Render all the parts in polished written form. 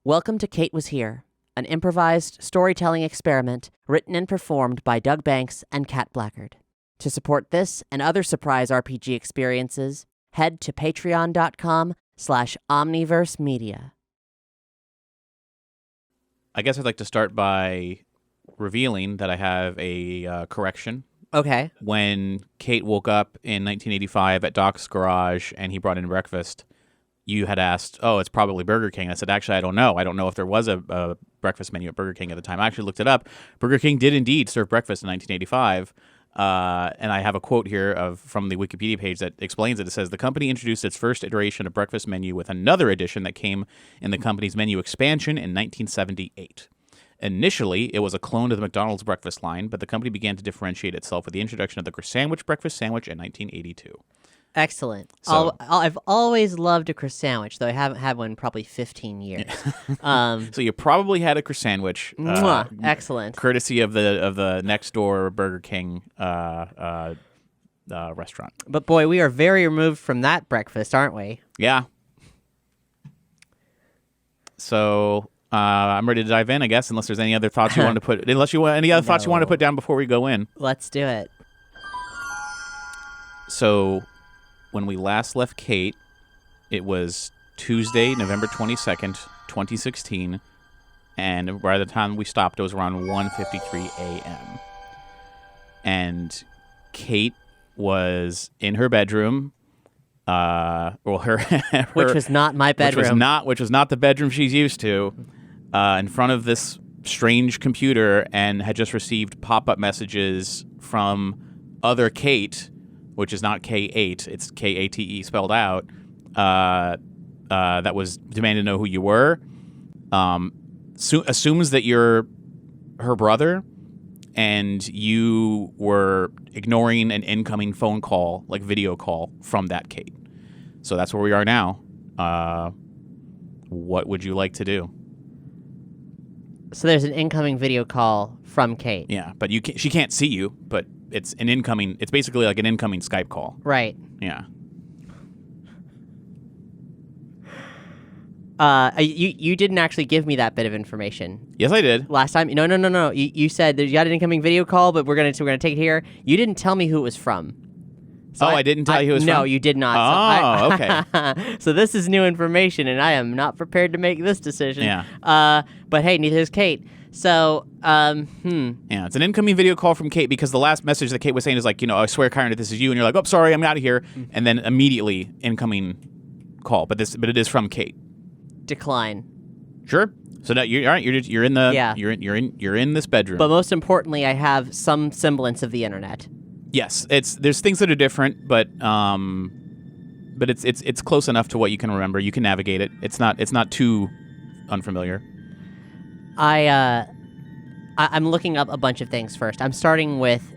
Welcome to Kate Was Here, an improvised storytelling experiment written and performed by Doug Banks and Kat Blackard. To support this and other surprise RPG experiences, head to patreon.com/omniversemedia. I guess I'd like to start by revealing that I have a correction. Okay. When Kate woke up in 1985 at Doc's garage and he brought in breakfast, you had asked, oh, it's probably Burger King. I said, actually, I don't know. I don't know if there was a breakfast menu at Burger King at the time. I actually looked it up. Burger King did indeed serve breakfast in 1985. And I have a quote here from the Wikipedia page that explains it. It says, the company introduced its first iteration of breakfast menu with another edition that came in the company's menu expansion in 1978. Initially, it was a clone of the McDonald's breakfast line, but the company began to differentiate itself with the introduction of the croissant breakfast sandwich in 1982. Excellent. So, I've always loved a croissant sandwich, though I haven't had one in probably 15 years. So you probably had a croissant sandwich. Excellent. Courtesy of the next door Burger King restaurant. But boy, we are very removed from that breakfast, aren't we? Yeah. So I'm ready to dive in, I guess, unless there's any other thoughts you want to put. Unless you want any other thoughts you want to put down before we go in. Let's do it. So, when we last left Kate, it was Tuesday, November 22nd, 2016, and by the time we stopped, it was around 1:53 a.m. And Kate was in her bedroom. Which was not my bedroom. Which was not the bedroom she's used to. In front of this strange computer, and had just received pop-up messages from other Kate, which is not K8, it's Kate spelled out, that was demanding to know who you were, assumes that you're her brother, and you were ignoring an incoming phone call, like video call, from that Kate. So that's where we are now. What would you like to do? So there's an incoming video call from Kate. Yeah, but she can't see you, but it's basically like an incoming Skype call. Right. Yeah. You didn't actually give me that bit of information. Yes, I did. Last time? No. You said that you got an incoming video call, but we're gonna take it here. You didn't tell me who it was from. So I didn't tell you who it was from? No, you did not. Oh, okay. So this is new information, and I am not prepared to make this decision. Yeah. But hey, neither is Kate. So, Yeah, it's an incoming video call from Kate, because the last message that Kate was saying is like, I swear, Kyron, this is you, and you're like, oh, sorry, I'm out of here, and then immediately incoming call, but it is from Kate. Decline. Sure. So now you're in the yeah. you're in this bedroom. But most importantly, I have some semblance of the internet. Yes, there's things that are different, but it's close enough to what you can remember. You can navigate it. It's not too unfamiliar. I'm looking up a bunch of things first. I'm starting with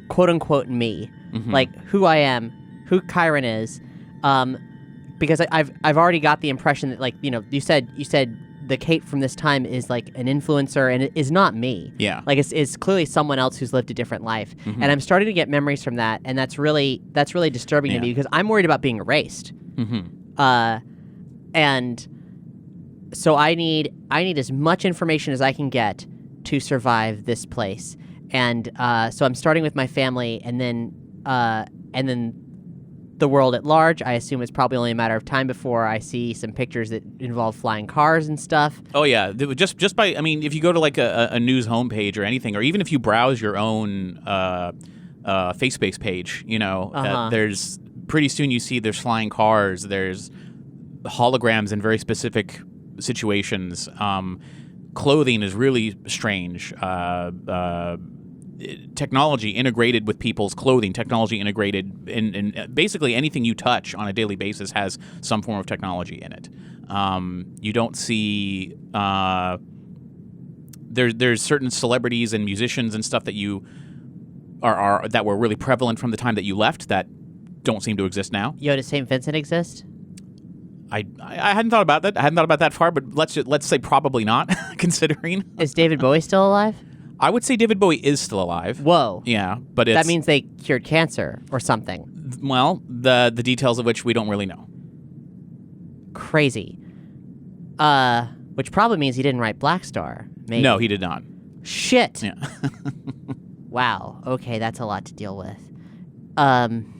quote unquote me, like who I am, who Kyron is, because I've already got the impression that, like, you said the Kate from this time is like an influencer, and it is not me. Yeah, like it's clearly someone else who's lived a different life, and I'm starting to get memories from that, and that's really disturbing to me, because I'm worried about being erased. And so I need as much information as I can get to survive this place, and so I'm starting with my family, and then the world at large. I assume it's probably only a matter of time before I see some pictures that involve flying cars and stuff. Oh yeah, just by, I mean, if you go to like a news homepage or anything, or even if you browse your own FaceBase page, there's pretty soon you see there's flying cars, there's holograms in very specific situations. Clothing is really strange. Technology integrated with people's clothing, technology integrated in basically anything you touch on a daily basis has some form of technology in it. You don't see there's certain celebrities and musicians and stuff that you are that were really prevalent from the time that you left that don't seem to exist now. Does St. Vincent exist? I hadn't thought about that. I hadn't thought about that far, but let's say probably not, considering. Is David Bowie still alive? I would say David Bowie is still alive. Whoa. Yeah, but that means they cured cancer or something. Well, the details of which we don't really know. Crazy. Which probably means he didn't write Black Star. Maybe. No, he did not. Shit. Yeah. Wow. Okay, that's a lot to deal with.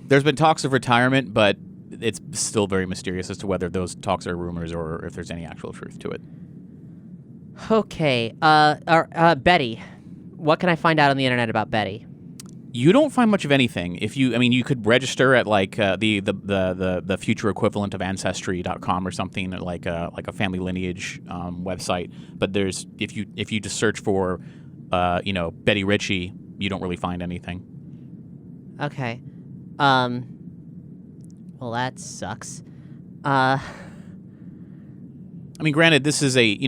There's been talks of retirement, but it's still very mysterious as to whether those talks are rumors or if there's any actual truth to it. Okay. Betty. What can I find out on the internet about Betty? You don't find much of anything. You could register at like the future equivalent of Ancestry.com or something, like a family lineage website. But if you just search for Betty Ritchie, you don't really find anything. Okay. Well, that sucks. Granted, this is a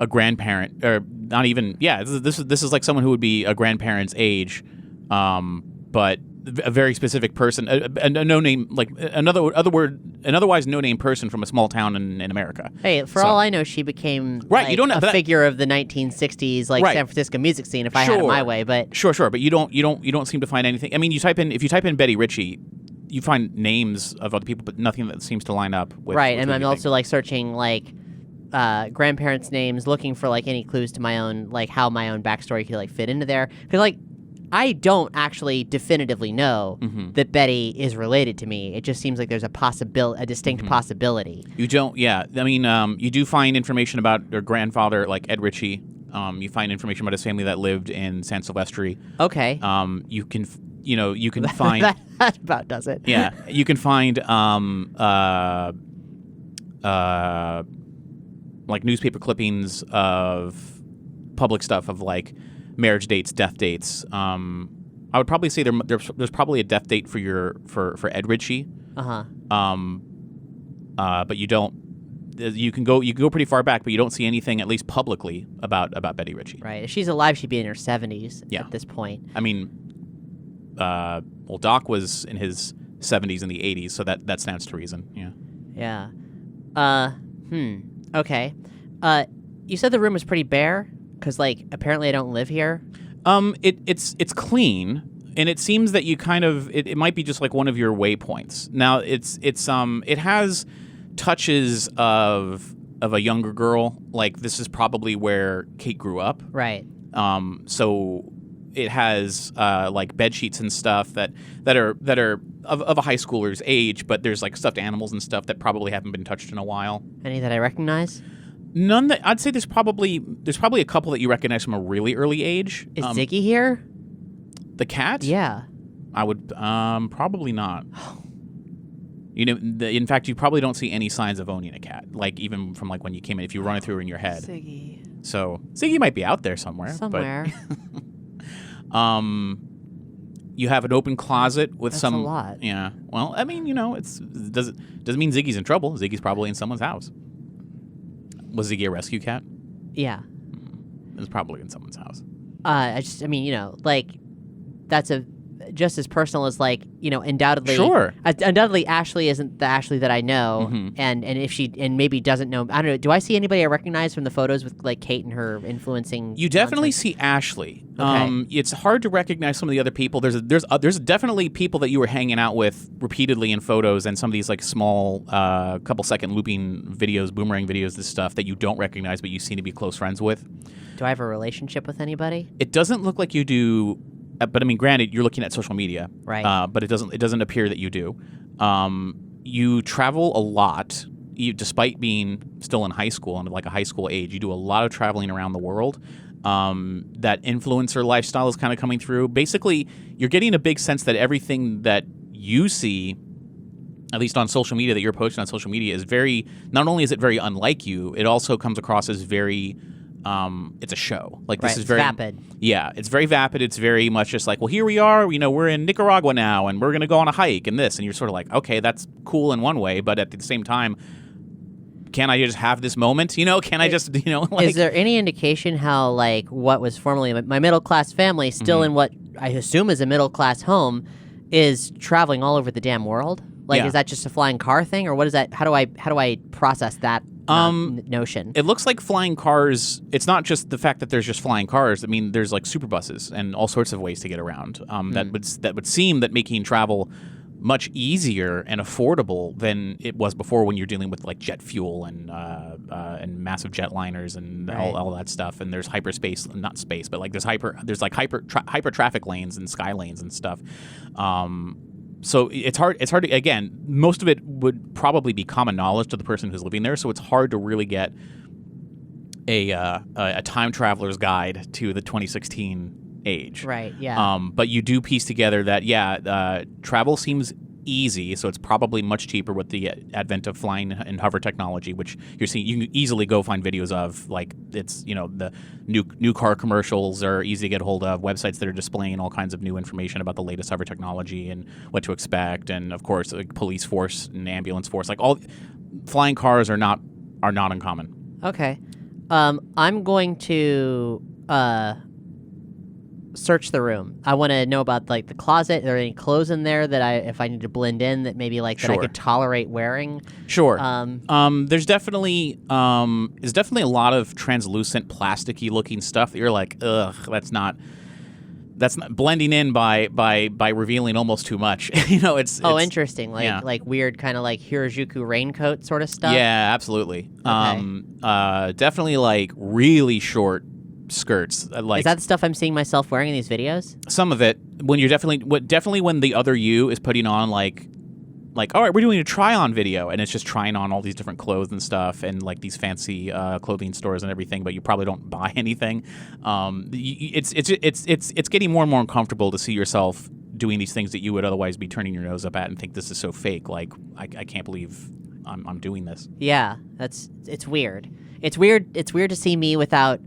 grandparent, or not even. Yeah, this is like someone who would be a grandparent's age. But a very specific person, a no name, like an otherwise no name person from a small town in America. Hey, for all I know, she became you don't have a figure of the 1960s, San Francisco music scene. If I had it my way, but sure, but you don't seem to find anything. I mean, if you type in Betty Ritchie, you find names of other people, but nothing that seems to line up with. Right, with and what I'm you also think. searching grandparents' names, looking for any clues to my own how my own backstory could fit into there, because I don't actually definitively know that Betty is related to me. It just seems like there's a distinct possibility. You don't, yeah. You do find information about your grandfather, like Ed Ritchie. You find information about his family that lived in San Silvestri. Okay. You can find that about does it. Yeah, you can find newspaper clippings of public stuff of marriage dates, death dates. I would probably say there's probably a death date for Ed Ritchie. But you don't. You can go pretty far back, but you don't see anything, at least publicly, about Betty Ritchie. Right. If she's alive, she'd be in her 70s Yeah. at this point. Doc was in his 70s and the 80s, so that stands to reason. Yeah. Yeah. Okay. You said the room was pretty bare? Because, apparently I don't live here. It's clean, and it seems that you kind of it might be just one of your waypoints. Now it has touches of a younger girl. This is probably where Kate grew up. Right. So it has bed sheets and stuff that are of a high schooler's age, but there's stuffed animals and stuff that probably haven't been touched in a while. Any that I recognize? None that I'd say there's probably a couple that you recognize from a really early age. Is Ziggy here? The cat? Yeah. I would probably not. In fact, you probably don't see any signs of owning a cat. Even from when you came in, if you run it through in your head. Ziggy. So Ziggy might be out there somewhere. Somewhere. But, you have an open closet with That's some. a lot. Yeah. Well, doesn't mean Ziggy's in trouble. Ziggy's probably in someone's house. Was Ziggy a rescue cat? Yeah. It was probably in someone's house. That's just as personal as undoubtedly. Sure. Undoubtedly, Ashley isn't the Ashley that I know, and if she maybe doesn't know, I don't know. Do I see anybody I recognize from the photos with Kate and her influencing? You definitely nonsense? see Ashley. Okay. It's hard to recognize some of the other people. There's definitely people that you were hanging out with repeatedly in photos, and some of these small couple second looping videos, boomerang videos, this stuff that you don't recognize, but you seem to be close friends with. Do I have a relationship with anybody? It doesn't look like you do. But granted, you're looking at social media, right? But it doesn't appear that you do. You travel a lot, despite being still in high school and a high school age. You do a lot of traveling around the world. That influencer lifestyle is kind of coming through. Basically, you're getting a big sense that everything that you see, at least on social media, that you're posting on social media, is very. Not only is it very unlike you, it also comes across as very. It's a show. This is very vapid. Yeah, it's very vapid. It's very much just well, here we are. We're in Nicaragua now, and we're gonna go on a hike and this, and you're sort of okay, that's cool in one way, but at the same time, can I just have this moment? Can I just Is there any indication how what was formerly my middle class family, still in what I assume is a middle class home, is traveling all over the damn world? Yeah. Is that just a flying car thing, or what is that? How do I process that notion? It looks like flying cars. It's not just the fact that there's just flying cars. There's super buses and all sorts of ways to get around. That would seem that making travel much easier and affordable than it was before when you're dealing with like jet fuel and massive jetliners and all that stuff. And there's hyperspace, not space, but like there's hyper traffic lanes and sky lanes and stuff. So it's hard to, again, most of it would probably be common knowledge to the person who's living there. So it's hard to really get a time traveler's guide to the 2016 age. Right, yeah. But you do piece together that, travel seems easy, so it's probably much cheaper with the advent of flying and hover technology, which you're seeing. You can easily go find videos of, like, it's, the new car commercials are easy to get hold of, websites that are displaying all kinds of new information about the latest hover technology and what to expect, and of course, like, police force and ambulance force, like all flying cars are not uncommon. Okay. I'm going to search the room. I want to know about, like, the closet. Are there any clothes in there that if I need to blend in, that maybe, like, that I could tolerate wearing? Sure. There's definitely a lot of translucent, plasticky looking stuff that you're like, ugh, that's not blending in by revealing almost too much. It's interesting. Like weird kind of like Hirajuku raincoat sort of stuff. Yeah, absolutely. Okay. Definitely like really short skirts. Like, is that the stuff I'm seeing myself wearing in these videos? Some of it, when you're definitely when the other you is putting on like, all right, we're doing a try-on video, and it's just trying on all these different clothes and stuff, and like these fancy clothing stores and everything, but you probably don't buy anything. It's getting more and more uncomfortable to see yourself doing these things that you would otherwise be turning your nose up at and think this is so fake. Like, I can't believe I'm doing this. Yeah, it's weird. It's weird to see me without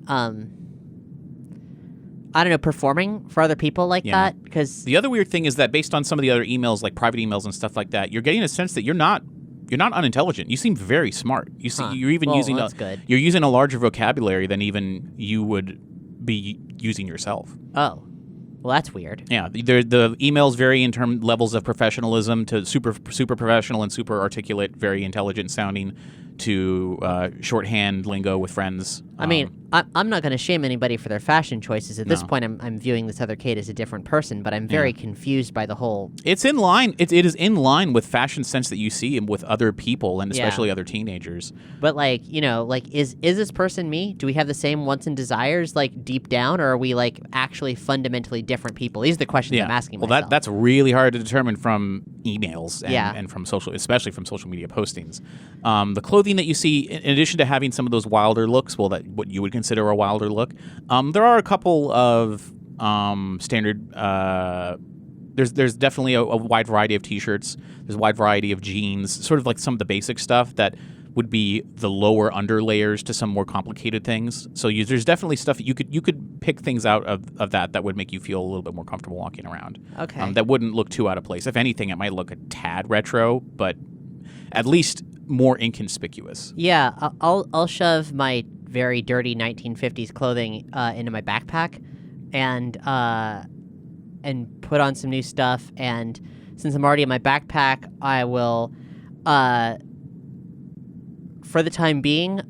I don't know, performing for other people like that, because the other weird thing is that based on some of the other emails, like private emails and stuff like that, you're getting a sense that you're not unintelligent. You seem very smart. You're even using you're using a larger vocabulary than even you would be using yourself. Oh. Well, that's weird. Yeah, the emails vary in term levels of professionalism to super professional and super articulate, very intelligent sounding, to shorthand lingo with friends. I mean, I'm not going to shame anybody for their fashion choices. At this point, I'm viewing this other Kate as a different person, but I'm very confused by the whole... It's in line. It is in line with fashion sense that you see with other people, and especially other teenagers. But, like, is this person me? Do we have the same wants and desires, like, deep down, or are we, like, actually fundamentally different people? These are the questions I'm asking myself. Well, that's really hard to determine from emails and from especially from social media postings. The clothing that you see, in addition to having some of those wilder looks, what you would consider a wilder look, there are a couple of standard. There's definitely a wide variety of t-shirts. There's a wide variety of jeans, sort of like some of the basic stuff that would be the lower under layers to some more complicated things. So there's definitely stuff that you could pick things out of that would make you feel a little bit more comfortable walking around. Okay. That wouldn't look too out of place. If anything, it might look a tad retro, but at least more inconspicuous. Yeah, I'll shove my very dirty 1950s clothing into my backpack and put on some new stuff. And since I'm already in my backpack, I will, for the time being,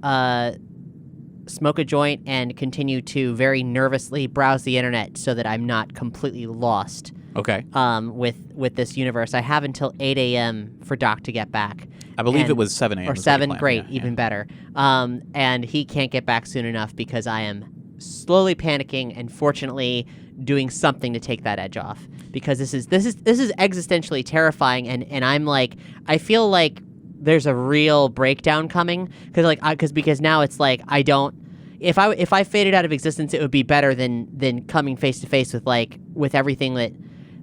smoke a joint and continue to very nervously browse the internet so that I'm not completely lost. Okay. With this universe. I have until 8 a.m. for Doc to get back. I believe it was 7 a.m. Or 7, great, even better. And he can't get back soon enough because I am slowly panicking and fortunately doing something to take that edge off. Because this is existentially terrifying, and I'm like, I feel like there's a real breakdown coming because now it's like I don't. If I faded out of existence, it would be better than coming face to face with everything that.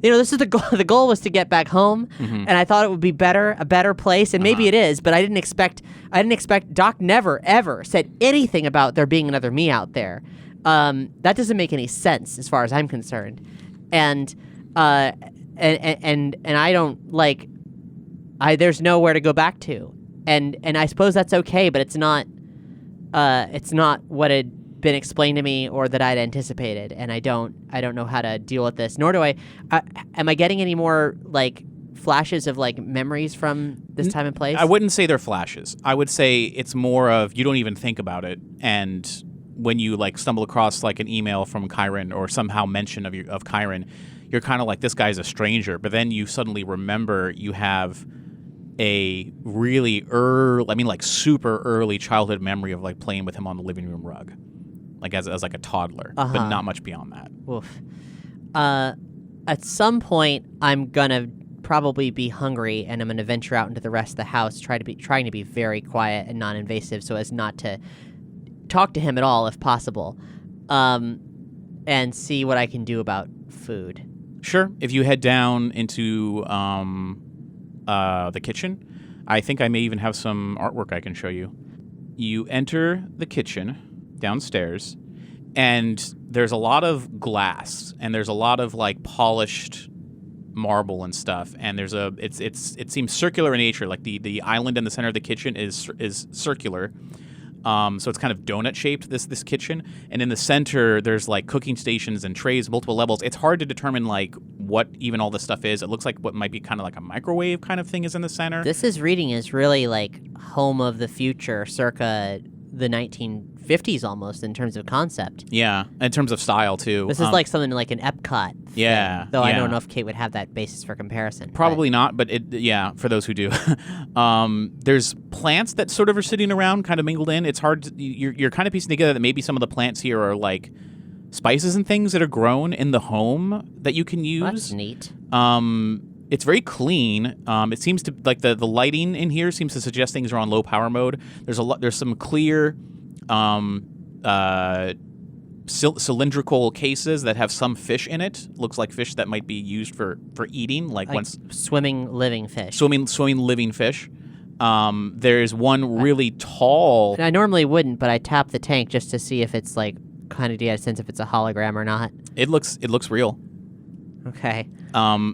This is the goal. The goal was to get back home, and I thought it would be a better place, and maybe it is. But I didn't expect. Doc never ever said anything about there being another me out there. That doesn't make any sense as far as I'm concerned, and I don't like. There's nowhere to go back to, and I suppose that's okay, but it's not. It's not what had been explained to me or that I'd anticipated, and I don't know how to deal with this. Nor do I. Am I getting any more like flashes of like memories from this time and place? I wouldn't say they're flashes. I would say it's more of you don't even think about it, and when you like stumble across like an email from Kyron or somehow mention of Kyron, you're kind of like, this guy's a stranger. But then you suddenly remember you have a really super early childhood memory of like playing with him on the living room rug, like as like a toddler, but not much beyond that. Oof. At some point, I'm gonna probably be hungry, and I'm gonna venture out into the rest of the house, trying to be very quiet and non-invasive, so as not to talk to him at all, if possible, and see what I can do about food. Sure. If you head down into the kitchen, I think I may even have some artwork I can show you. You enter the kitchen downstairs, and there's a lot of glass, and there's a lot of like polished marble and stuff, and it seems circular in nature. Like the island in the center of the kitchen is circular. So it's kind of donut shaped, this kitchen, and in the center there's like cooking stations and trays, multiple levels. It's hard to determine like what even all this stuff is. It looks like what might be kind of like a microwave kind of thing is in the center. This is really like home of the future, circa the 1950s almost, in terms of concept. Yeah, in terms of style too. This is like something like an Epcot thing, yeah, though I don't know if Kate would have that basis for comparison. Probably not, but for those who do. There's plants that sort of are sitting around, kind of mingled in. It's hard you're kind of piecing together that maybe some of the plants here are like spices and things that are grown in the home that you can use. That's neat. It's very clean. It seems to like the lighting in here seems to suggest things are on low power mode. There's some clear cylindrical cases that have some fish in it. Looks like fish that might be used for eating, like once swimming living fish. Swimming living fish. There's one really tall. I normally wouldn't, but I tap the tank just to see if it's like kind of get a sense if it's a hologram or not. It looks real. Okay.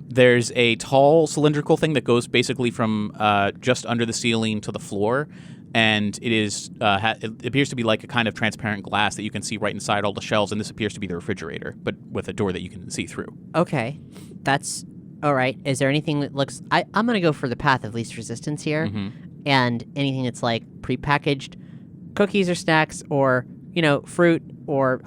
There's a tall cylindrical thing that goes basically from just under the ceiling to the floor, and it is it appears to be like a kind of transparent glass that you can see right inside all the shelves, and this appears to be the refrigerator, but with a door that you can see through. Okay, that's all right. Is there anything that looks? I'm gonna go for the path of least resistance here, and anything that's like prepackaged cookies or snacks or fruit or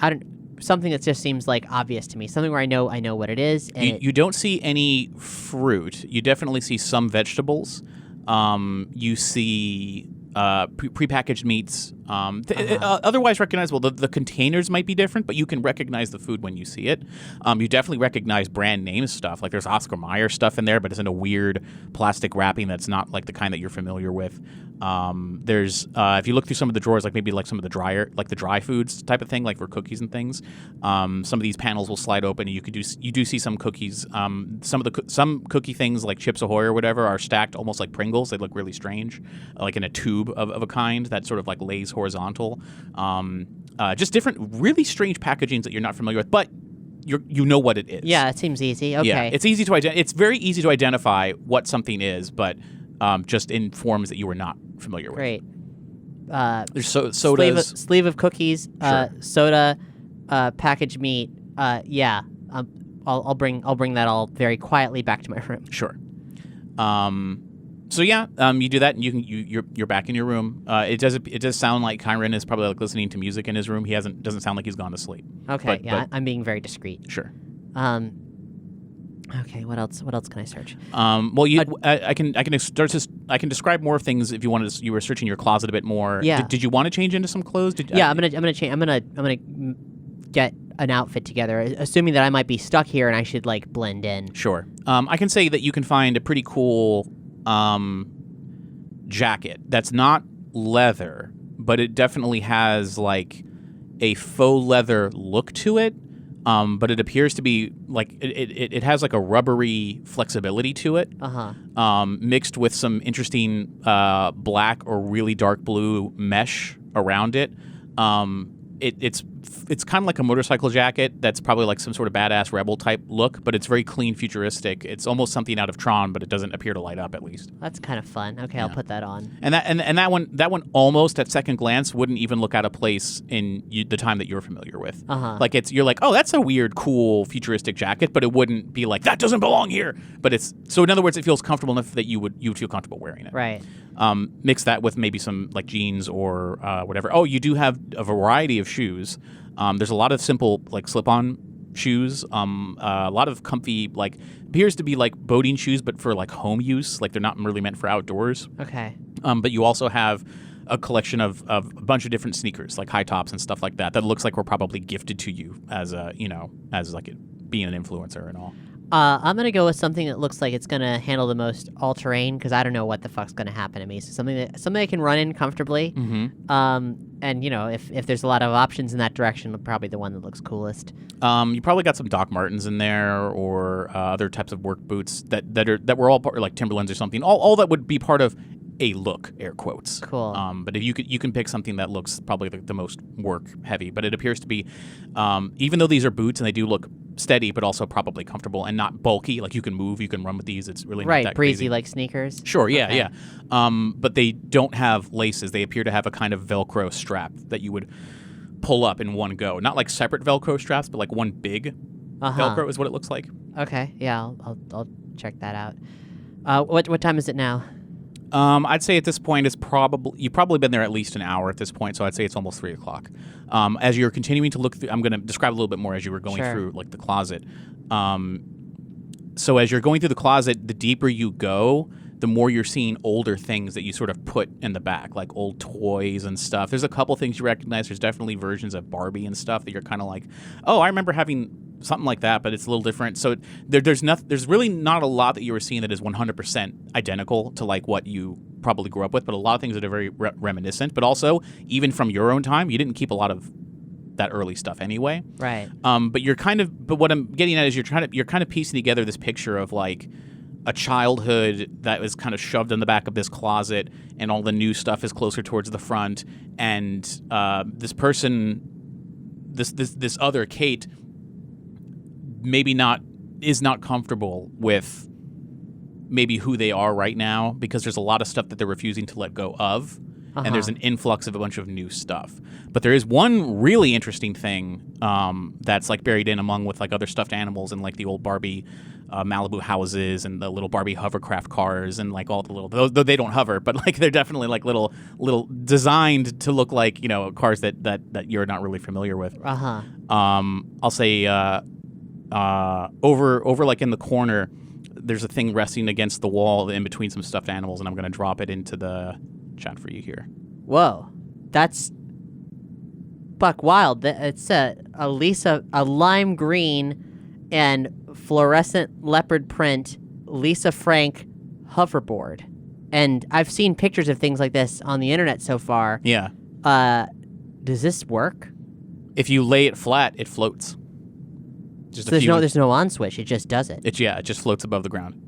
something that just seems like obvious to me. Something where I know what it is. And you don't see any fruit. You definitely see some vegetables. You see prepackaged meats. Otherwise recognizable. The containers might be different, but you can recognize the food when you see it. You definitely recognize brand name stuff. Like there's Oscar Mayer stuff in there, but it's in a weird plastic wrapping that's not like the kind that you're familiar with. There's if you look through some of the drawers, like maybe like some of the dry foods type of thing, like for cookies and things. Some of these panels will slide open, and you do see some cookies. Some cookie things like Chips Ahoy or whatever are stacked almost like Pringles. They look really strange, like in a tube of a kind that sort of like lays horizontal. Just different, really strange packagings that you're not familiar with, but you know what it is. Yeah, it seems easy. Okay. Yeah, it's easy to it's very easy to identify what something is, but just in forms that you were not familiar with. Great. There's sodas. Sleeve of cookies, Sure. soda, packaged meat. Yeah. I'll bring that all very quietly back to my room. Sure. So yeah, you do that, and you're back in your room. It does sound like Kyron is probably like listening to music in his room. Doesn't sound like he's gone to sleep. Okay, but I'm being very discreet. Sure. Okay, what else can I search? Well, I can describe more things if you wanted. You were searching your closet a bit more. Yeah. Did you want to change into some clothes? I'm gonna change. I'm gonna get an outfit together, assuming that I might be stuck here and I should like blend in. Sure. I can say that you can find a pretty cool jacket that's not leather, but it definitely has like a faux leather look to it. But it appears to be like it has like a rubbery flexibility to it, mixed with some interesting black or really dark blue mesh around it. It's kind of like a motorcycle jacket that's probably like some sort of badass rebel type look, but it's very clean, futuristic. It's almost something out of Tron, but it doesn't appear to light up at least. That's kind of fun. Okay, yeah. I'll put that on. And that one almost at second glance wouldn't even look out of place in the time that you're familiar with. Like you're like, oh, that's a weird, cool, futuristic jacket, but it wouldn't be like that doesn't belong here. But it's so in other words, it feels comfortable enough that you would feel comfortable wearing it. Right. Mix that with maybe some like jeans or whatever. Oh, you do have a variety of shoes. There's a lot of simple like slip-on shoes, a lot of comfy, like, appears to be like boating shoes, but for like home use. Like they're not really meant for outdoors. Okay. But you also have a collection of a bunch of different sneakers, like high tops and stuff like that. That looks like were probably gifted to you as a, as like being an influencer and all. I'm gonna go with something that looks like it's gonna handle the most all-terrain, because I don't know what the fuck's gonna happen to me. So something I can run in comfortably. And if there's a lot of options in that direction, probably the one that looks coolest. You probably got some Doc Martens in there, or other types of work boots that were all part, like Timberlands or something. All that would be part of a look, air quotes. Cool. But if you can pick something that looks probably the most work heavy, but it appears to be, even though these are boots and they do look steady, but also probably comfortable and not bulky. Like you can move, you can run with these. It's really not that breezy crazy. like sneakers. Sure, yeah, Okay. yeah. But they don't have laces. They appear to have a kind of Velcro strap that you would pull up in one go. Not like separate Velcro straps, but like one big Velcro is what it looks like. Okay, yeah, I'll check that out. What time is it now? I'd say at this point you've probably been there at least an hour at this point, so I'd say it's almost 3 o'clock. As you're continuing to look through, I'm going to describe a little bit more as you were going through like the closet. So as you're going through the closet, the deeper you go, the more you're seeing older things that you sort of put in the back, like old toys and stuff. There's a couple things you recognize. There's definitely versions of Barbie and stuff that you're kind of like, oh, I remember having something like that, but it's a little different. So there's really not a lot that you were seeing that is 100% identical to like what you probably grew up with, but a lot of things that are very reminiscent. But also, even from your own time, you didn't keep a lot of that early stuff anyway. Right. But what I'm getting at is you're kind of piecing together this picture of like a childhood that was kind of shoved in the back of this closet, and all the new stuff is closer towards the front, and this person, this other Kate, is not comfortable with maybe who they are right now, because there's a lot of stuff that they're refusing to let go of, and there's an influx of a bunch of new stuff. But there is one really interesting thing that's like buried in among with like other stuffed animals and like the old Barbie Malibu houses and the little Barbie hovercraft cars and like all the little, though they don't hover, but like they're definitely like little designed to look like, cars that you're not really familiar with. I'll say over like in the corner, there's a thing resting against the wall in between some stuffed animals, and I'm going to drop it into the chat for you here. Whoa, that's buck wild. It's a lime green and fluorescent leopard print Lisa Frank hoverboard, and I've seen pictures of things like this on the internet so far. Yeah. Does this work? If you lay it flat, it floats. So there's no on switch. It just does it. It just floats above the ground.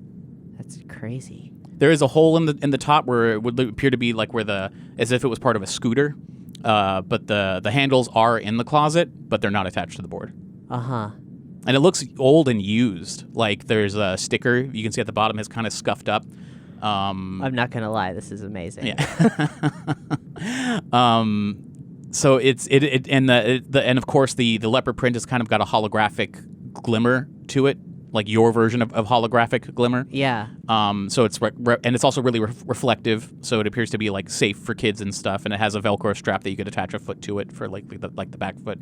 That's crazy. There is a hole in the top where it would appear to be like as if it was part of a scooter, but the handles are in the closet, but they're not attached to the board. And it looks old and used. Like there's a sticker you can see at the bottom is kind of scuffed up. I'm not gonna lie, this is amazing. Yeah. So and of course the leopard print has kind of got a holographic glimmer to it, like your version of holographic glimmer. Yeah. So it's and it's also really reflective, so it appears to be like safe for kids and stuff, and it has a Velcro strap that you could attach a foot to it for like the back foot.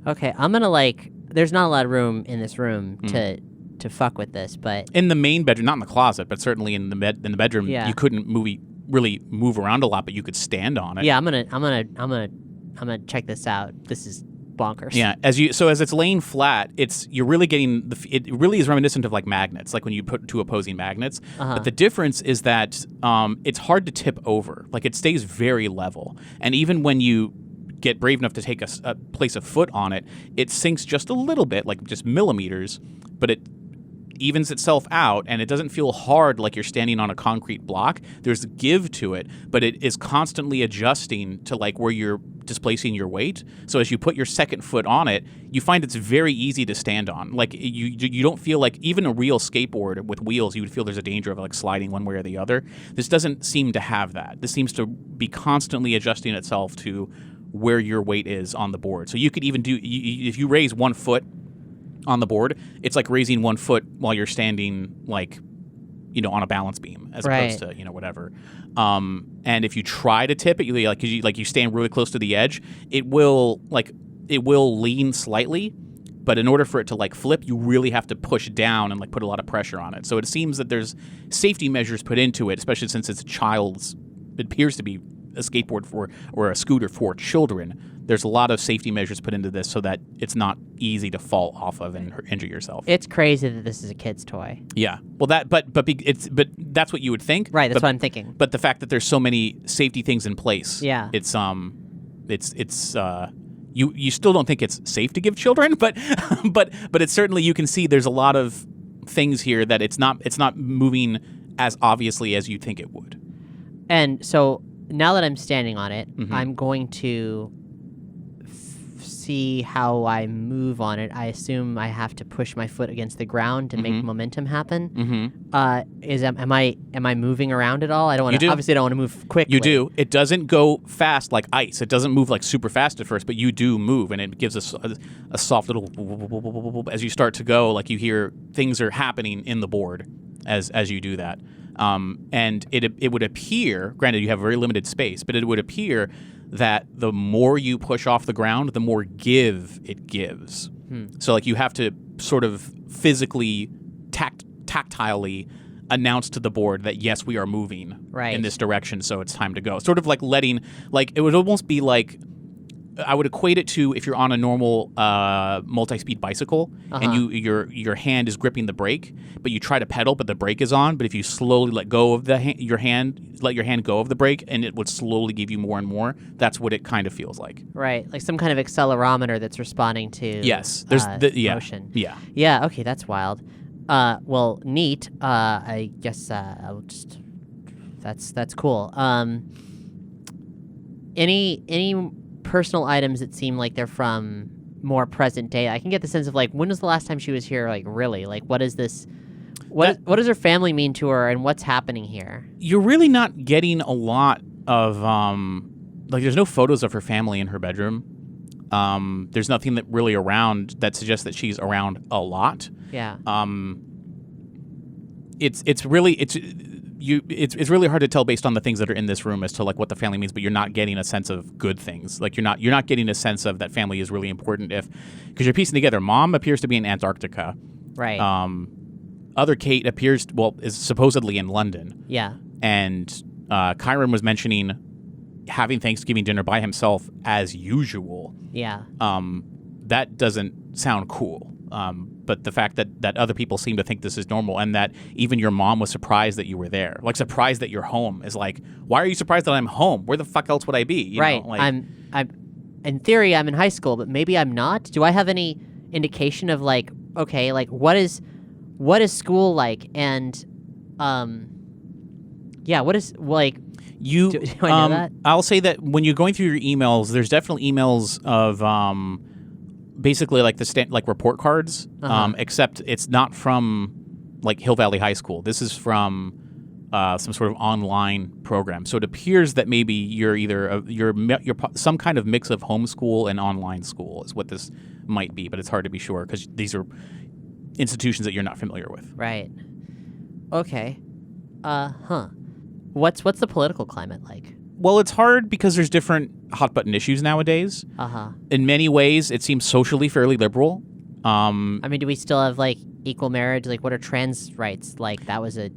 Okay, I'm gonna there's not a lot of room in this room to fuck with this, but in the main bedroom, not in the closet, but certainly in the bedroom, yeah. You couldn't really move around a lot, but you could stand on it. Yeah, I'm gonna check this out. This is bonkers. Yeah, as it's laying flat, you're really getting it really is reminiscent of like magnets, like when you put two opposing magnets. But the difference is that it's hard to tip over. Like it stays very level, and even when you get brave enough to take a place a foot on it, it sinks just a little bit, like just millimeters, but it evens itself out, and it doesn't feel hard like you're standing on a concrete block. There's a give to it, but it is constantly adjusting to like where you're displacing your weight. So as you put your second foot on it, you find it's very easy to stand on. Like you don't feel like, even a real skateboard with wheels, you would feel there's a danger of like sliding one way or the other. This doesn't seem to have that. This seems to be constantly adjusting itself to where your weight is on the board. So you could even if you raise 1 foot on the board, it's like raising 1 foot while you're standing like, on a balance beam as opposed to, whatever. And if you try to tip it, you stand really close to the edge, it will lean slightly, but in order for it to like flip, you really have to push down and like put a lot of pressure on it. So it seems that there's safety measures put into it, especially since it's it appears to be a skateboard or a scooter for children. There's a lot of safety measures put into this so that it's not easy to fall off of and injure yourself. It's crazy that this is a kid's toy. Yeah. Well, but that's what you would think. Right. That's what I'm thinking. But the fact that there's so many safety things in place. Yeah. You still don't think it's safe to give children, but it's certainly, you can see there's a lot of things here that it's not moving as obviously as you think it would. And so now that I'm standing on it, Mm-hmm. I'm going to see how I move on it. I assume I have to push my foot against the ground to make momentum happen. Mm-hmm. Am I moving around at all? I don't want to. Obviously, I don't want to move quickly. You do. It doesn't go fast like ice. It doesn't move like super fast at first, but you do move, and it gives us a soft little as you start to go. Like you hear things are happening in the board as you do that. And it would appear, granted you have very limited space, but it would appear that the more you push off the ground, the more give it gives. So like you have to sort of physically, tactilely announce to the board that yes, we are moving in this direction, so it's time to go. Sort of like it would almost be like, I would equate it to if you're on a normal multi-speed bicycle and your hand is gripping the brake, but you try to pedal, but the brake is on. But if you slowly let go of your hand go of the brake, and it would slowly give you more and more. That's what it kind of feels like. Right, like some kind of accelerometer that's responding to motion. Yeah. Yeah. Okay, that's wild. Well, neat. I guess I'll just. That's cool. Any personal items that seem like they're from more present day. I can get the sense of like, when was the last time she was here? Like, really? Like, what is this? What does her family mean to her, and what's happening here? You're really not getting a lot of like. There's no photos of her family in her bedroom. There's nothing that really around that suggests that she's around a lot. Yeah. It's really hard to tell based on the things that are in this room as to like what the family means, but you're not getting a sense of good things. Like you're not getting a sense of that family is really important because you're piecing together. Mom appears to be in Antarctica. Right. Other Kate is supposedly in London. Yeah. And Kyron was mentioning having Thanksgiving dinner by himself as usual. Yeah. That doesn't sound cool. But the fact that other people seem to think this is normal, and that even your mom was surprised that you were there, like surprised that you're home, is like, why are you surprised that I'm home? Where the fuck else would I be? You right. know, like, I'm in theory I'm in high school, but maybe I'm not. Do I have any indication of like, okay, like what is school like? And yeah, what is like. Do I know that? I'll say that when you're going through your emails, there's definitely emails of basically like like report cards, except it's not from like Hill Valley High School. This is from some sort of online program. So it appears that maybe you're either you're some kind of mix of homeschool and online school is what this might be, but it's hard to be sure because these are institutions that you're not familiar with. Right. Okay. What's the political climate like? Well, it's hard because there's different hot button issues nowadays. In many ways, it seems socially fairly liberal. I mean, do we still have like equal marriage? Like, what are trans rights like? That was a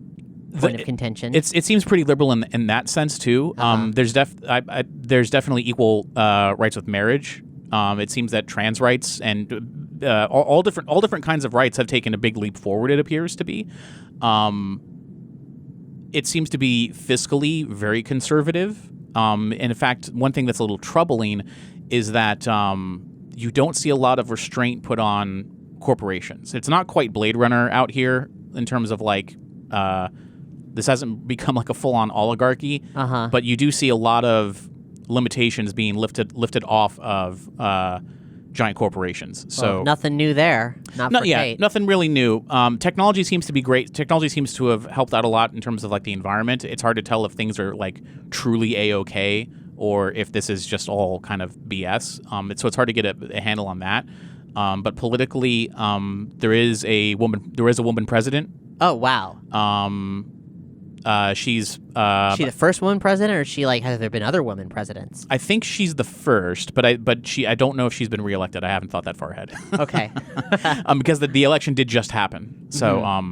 point of contention. It seems pretty liberal in that sense too. There's definitely equal rights with marriage. It seems that trans rights and all different kinds of rights have taken a big leap forward. It appears to be. It seems to be fiscally very conservative. And in fact, one thing that's a little troubling is that you don't see a lot of restraint put on corporations. It's not quite Blade Runner out here in terms of like this hasn't become like a full-on oligarchy, but you do see a lot of limitations being lifted off of giant corporations. So nothing new there. Nothing really new. Technology seems to be great. Technology seems to have helped out a lot in terms of like the environment. It's hard to tell if things are like truly A-okay or if this is just all kind of BS. So it's hard to get a handle on that. But politically, there is a woman president. Oh wow. She's Is she the first woman president, or is she like, has there been other women presidents? I think she's the first, but I don't know if she's been reelected. I haven't thought that far ahead. Okay. Because the election did just happen. So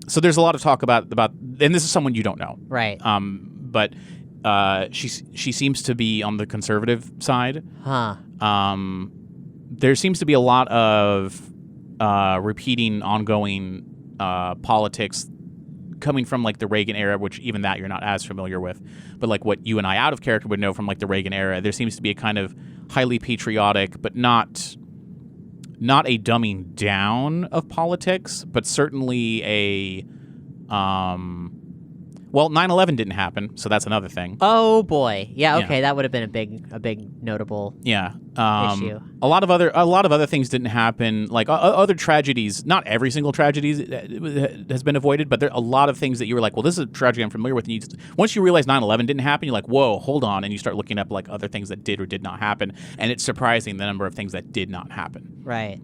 so there's a lot of talk about, and this is someone you don't know. Right. But she seems to be on the conservative side. Huh. There seems to be a lot of repeating, ongoing politics coming from like the Reagan era, which even that you're not as familiar with, but like what you and I out of character would know from like the Reagan era. There seems to be a kind of highly patriotic, but not a dumbing down of politics, but certainly a well, 9/11 didn't happen, so that's another thing. Oh boy, yeah, okay, that would have been a big notable issue. A lot of other things didn't happen, like other tragedies. Not every single tragedy has been avoided, but there are a lot of things that you were like, well, this is a tragedy I'm familiar with. And once you realize 9/11 didn't happen, you're like, whoa, hold on, and you start looking up like other things that did or did not happen, and it's surprising the number of things that did not happen. Right.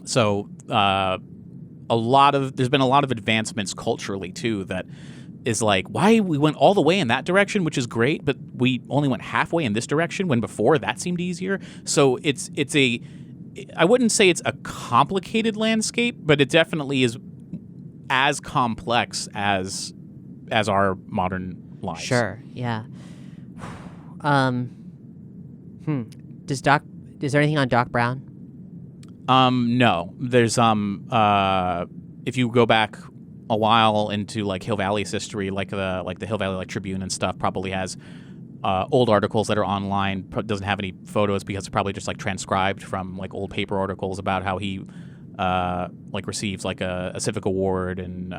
So there's been a lot of advancements culturally too that is like, why we went all the way in that direction, which is great, but we only went halfway in this direction when before that seemed easier. So I wouldn't say it's a complicated landscape, but it definitely is as complex as our modern lives. Sure. Yeah. Is there anything on Doc Brown? No. There's if you go back a while into like Hill Valley's history, like the Hill Valley Tribune and stuff probably has old articles that are online. Doesn't have any photos because it's probably just like transcribed from like old paper articles about how he like receives like a civic award and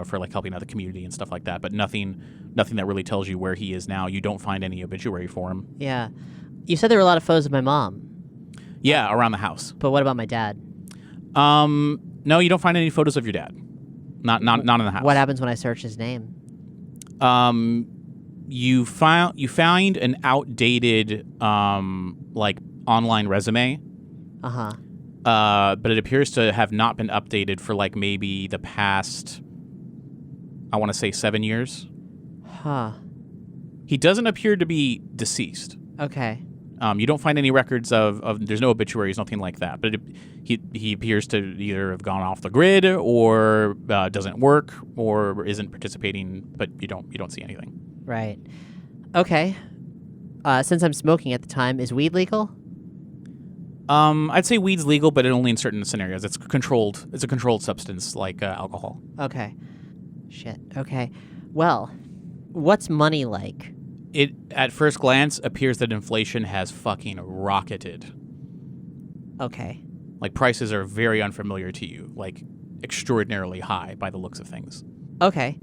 for like helping out the community and stuff like that. But nothing that really tells you where he is now. You don't find any obituary for him. Yeah, you said there were a lot of photos of my mom. Yeah, around the house. But what about my dad? No, you don't find any photos of your dad. Not in the house. What happens when I search his name? You find an outdated like online resume. But it appears to have not been updated for like maybe the past, I want to say 7 years. Huh. He doesn't appear to be deceased. Okay. You don't find any records of there's no obituaries, nothing like that. But he appears to either have gone off the grid or doesn't work or isn't participating. But you don't see anything. Right. Okay. Since I'm smoking at the time, is weed legal? I'd say weed's legal, but only in certain scenarios. It's a controlled substance like alcohol. Okay. Shit. Okay. Well, what's money like? It, at first glance, appears that inflation has fucking rocketed. Okay. Like, prices are very unfamiliar to you. Like, extraordinarily high by the looks of things. Okay.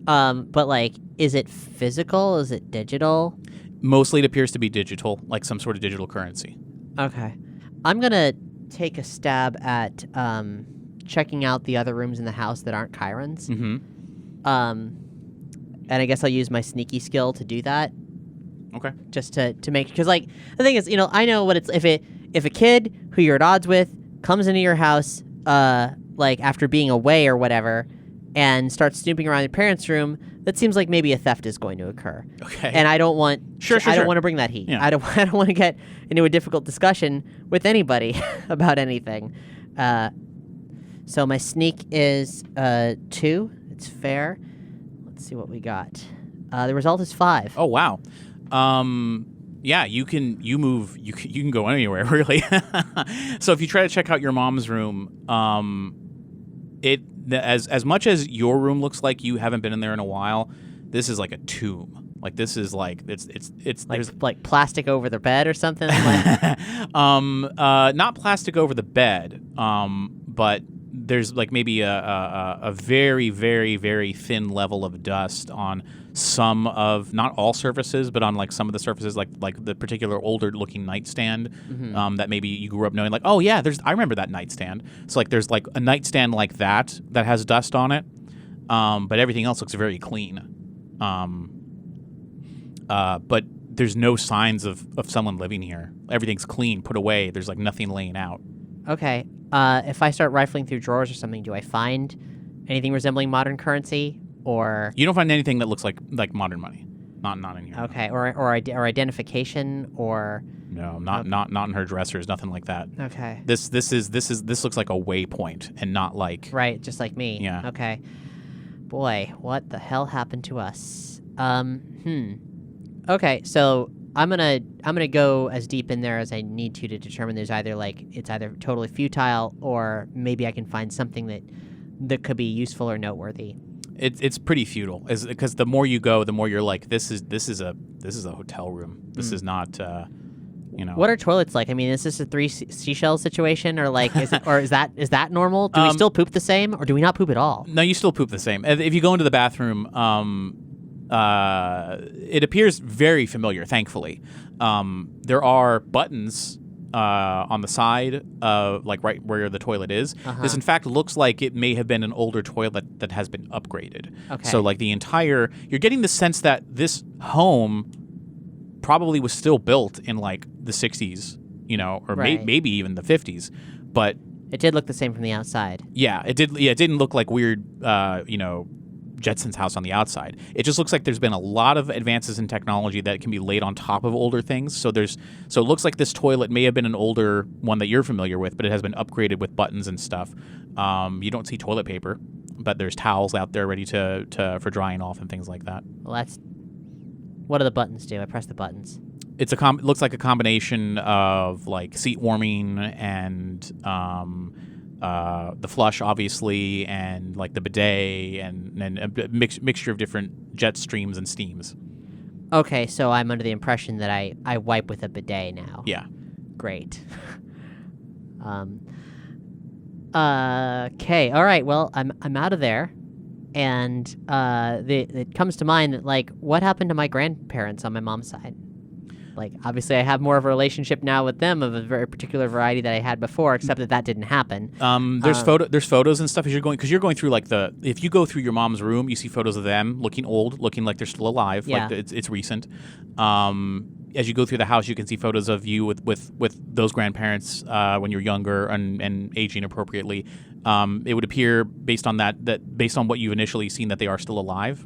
But, like, is it physical? Is it digital? Mostly it appears to be digital, like some sort of digital currency. Okay. I'm gonna take a stab at checking out the other rooms in the house that aren't Chiron's. Mm-hmm. And I guess I'll use my sneaky skill to do that. Okay. Just to make, because like the thing is, I know what it's if a kid who you're at odds with comes into your house, like after being away or whatever, and starts snooping around your parents' room, that seems like maybe a theft is going to occur. Okay. And I don't want I don't want to bring that heat. Yeah. I don't want to get into a difficult discussion with anybody about anything. So my sneak is 2. It's fair. Let's see what we got. The result is 5. Oh wow. Yeah, you can go anywhere really. So if you try to check out your mom's room, as much as your room looks like you haven't been in there in a while, this is like a tomb. Like this is like it's like, there's like plastic over the bed or something. Not plastic over the bed, but there's like maybe a very, very, very thin level of dust on some of, not all surfaces, but on like some of the surfaces, like the particular older looking nightstand, that maybe you grew up knowing, like, oh yeah, I remember that nightstand. So like there's like a nightstand like that has dust on it, but everything else looks very clean. But there's no signs of someone living here. Everything's clean, put away. There's like nothing laying out. Okay. If I start rifling through drawers or something, do I find anything resembling modern currency? or You don't find anything that looks like modern money. Not in here. okay, or identification, or No, not in her dressers. Nothing like that. okay, This looks like a waypoint and not like right, just like me. Yeah. Okay. Boy, what the hell happened to us? Okay, so I'm gonna go as deep in there as I need to determine there's it's either totally futile or maybe I can find something that could be useful or noteworthy. It's pretty futile, because the more you go, the more you're like, this is a hotel room. This is not. What are toilets like? I mean, is this a three seashell situation, or like, is that normal? Do we still poop the same, or do we not poop at all? No, you still poop the same. If you go into the bathroom, it appears very familiar. Thankfully, there are buttons on the side, like right where the toilet is. This, in fact, looks like it may have been an older toilet that has been upgraded. Okay. So, like you're getting the sense that this home probably was still built in like the 60s, or Right. maybe even the 50s, but It did look the same from the outside. yeah, it did. Yeah, it didn't look like weird, Jetson's house on the outside. It just looks like there's been a lot of advances in technology that can be laid on top of older things. So it looks like this toilet may have been an older one that you're familiar with, but it has been upgraded with buttons and stuff. You don't see toilet paper, but there's towels out there ready for drying off and things like that. Well, what do the buttons do? I press the buttons. It looks like a combination of like seat warming and the flush, obviously, and like the bidet and a mixture of different jet streams and steams. Okay, so I'm under the impression that I wipe with a bidet now. Yeah. Great. Okay, all right. Well, I'm out of there, and it comes to mind that, like, what happened to my grandparents on my mom's side? Like, obviously, I have more of a relationship now with them of a very particular variety that I had before, except that didn't happen. There's photos and stuff because you're going through if you go through your mom's room, you see photos of them looking old, looking like they're still alive. Yeah. Like it's recent. As you go through the house, you can see photos of you with those grandparents when you're younger and aging appropriately. It would appear based on based on what you've initially seen that they are still alive.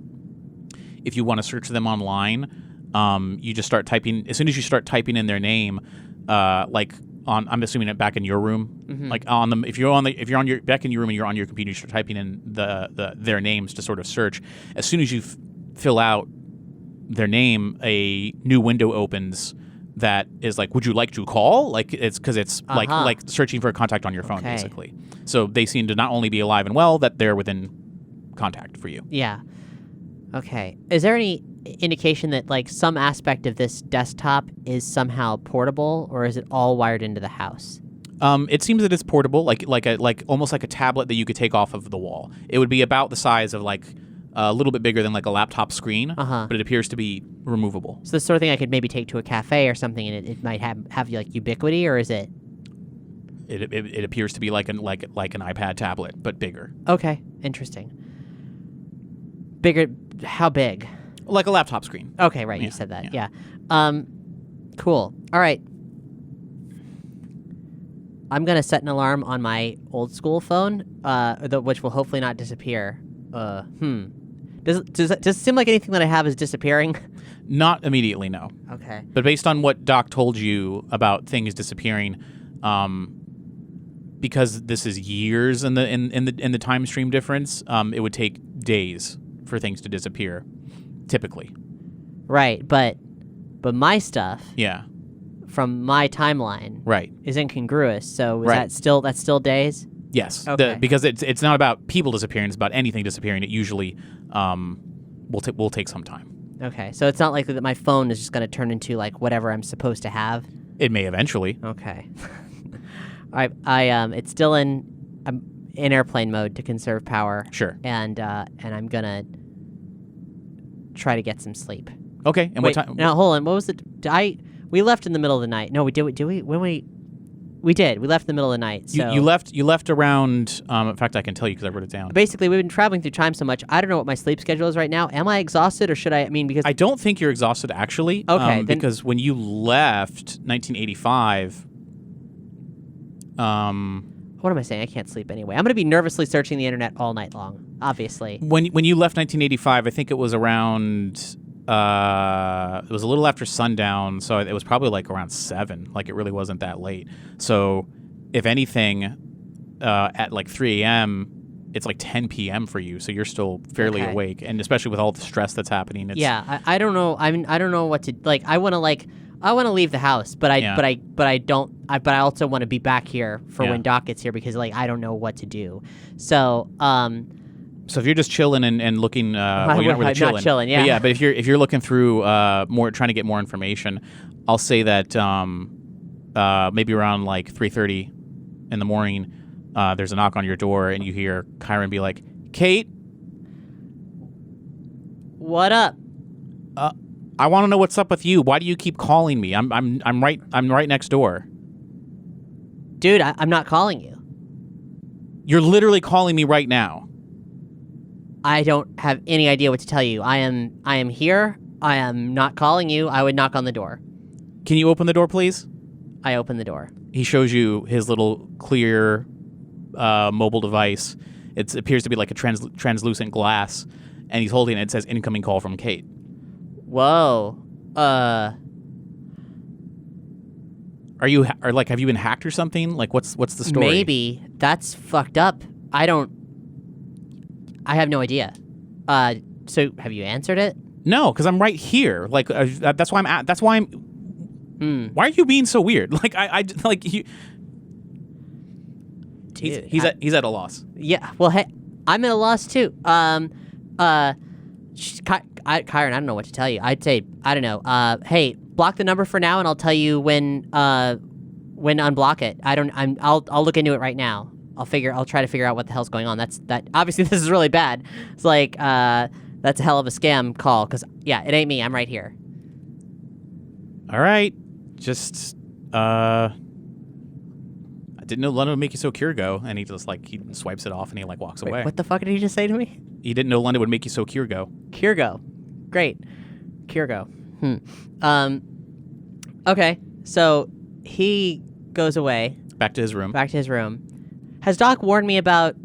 If you want to search them online, you just start typing. As soon as you start typing in their name, I'm assuming it back in your room, like on them. If you're back in your room and you're on your computer, you start typing in their names to sort of search. As soon as you fill out their name, a new window opens that is like, would you like to call? Like it's because it's like searching for a contact on your phone, basically. So they seem to not only be alive and well, that they're within contact for you. Yeah. Okay. Is there any indication that, like, some aspect of this desktop is somehow portable, or is it all wired into the house? It seems that it's portable, like almost like a tablet that you could take off of the wall. It would be about the size of like a little bit bigger than like a laptop screen, but it appears to be removable. So the sort of thing I could maybe take to a cafe or something, and it might have like ubiquity, or is it? It appears to be like an iPad tablet, but bigger. Okay, interesting. Bigger? How big? Like a laptop screen. Okay, right. You said that. Yeah. Cool. All right. I'm gonna set an alarm on my old school phone, which will hopefully not disappear. Does it seem like anything that I have is disappearing? Not immediately, no. Okay. But based on what Doc told you about things disappearing, because this is years in the time stream difference, it would take days for things to disappear, typically. Right, but my stuff. Yeah. From my timeline. Right. Is incongruous. So that's still days? Yes. Okay. Because it's not about people disappearing, it's about anything disappearing. It usually will take some time. Okay. So it's not likely that my phone is just going to turn into like whatever I'm supposed to have. It may eventually. Okay. All right. It's still I'm in airplane mode to conserve power. Sure. And I'm gonna try to get some sleep. Okay. And wait, what time? Now hold on. What was it? We left in the middle of the night. No, we did. We did. We left in the middle of the night. So You left around. In fact, I can tell you because I wrote it down. Basically, we've been traveling through time so much. I don't know what my sleep schedule is right now. Am I exhausted, or should I? I mean, because I don't think you're exhausted actually. Okay. Because when you left 1985. What am I saying? I can't sleep anyway. I'm going to be nervously searching the internet all night long. obviously. When you left 1985, I think it was around. It was a little after sundown, so it was probably like around 7. Like it really wasn't that late. So, if anything, at like 3 a.m., it's like 10 p.m. for you. So you're still fairly awake, and especially with all the stress that's happening. It's, I don't know. I mean, I don't know what to like. I want to leave the house, but I don't. But I also want to be back here for when Doc gets here because like I don't know what to do. So So if you're just chilling and looking, well, you're not really chilling. Not chilling, yeah. But if you're looking through trying to get more information, I'll say that maybe around like 3:30 in the morning, there's a knock on your door and you hear Kyron be like, "Kate, what up? I want to know what's up with you. Why do you keep calling me? I'm right next door." Dude, I'm not calling you. You're literally calling me right now. I don't have any idea what to tell you. I am here. I am not calling you. I would knock on the door. Can you open the door, please? I open the door. He shows you his little clear mobile device. It appears to be like a translucent glass, and he's holding it. It says "incoming call from Kate." Whoa. Have you been hacked or something? Like what's the story? Maybe. That's fucked up. I have no idea. So have you answered it? No, because I'm right here. Like that's why I'm at. That's why I'm. Why are you being so weird? Like I like you. Dude, he's at a loss. Yeah. Well, hey, I'm at a loss too. Kyron, I don't know what to tell you. I'd say I don't know. Hey, block the number for now, and I'll tell you when unblock it. I'll look into it right now. I'll try to figure out what the hell's going on. That obviously this is really bad. It's like that's a hell of a scam call because yeah, it ain't me. I'm right here. All right, just I didn't know London would make you so Kirgo, and he just he swipes it off and he walks away. What the fuck did he just say to me? He didn't know London would make you so Kirgo. Kirgo, great, Kirgo. Okay, so he goes away. Back to his room. Has Doc warned me about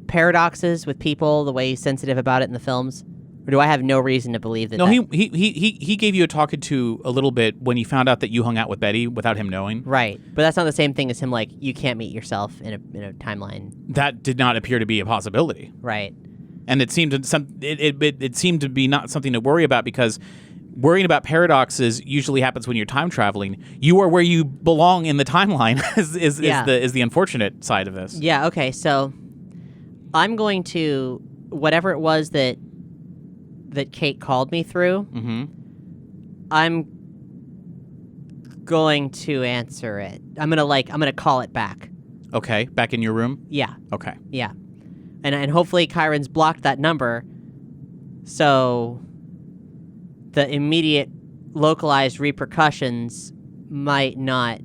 paradoxes with people, the way he's sensitive about it in the films? Or do I have no reason to believe that? No, he gave you a talking to a little bit when he found out that you hung out with Betty without him knowing. Right, but that's not the same thing as him you can't meet yourself in a timeline. That did not appear to be a possibility. Right. And it seemed to be not something to worry about because worrying about paradoxes usually happens when you're time traveling. You are where you belong in the timeline is the unfortunate side of this. Yeah, okay, so I'm going to whatever it was that Kate called me through. Mm-hmm. I'm going to answer it. I'm gonna call it back. Okay, back in your room? Yeah. Okay. Yeah. And hopefully Kyron's blocked that number so the immediate localized repercussions might not.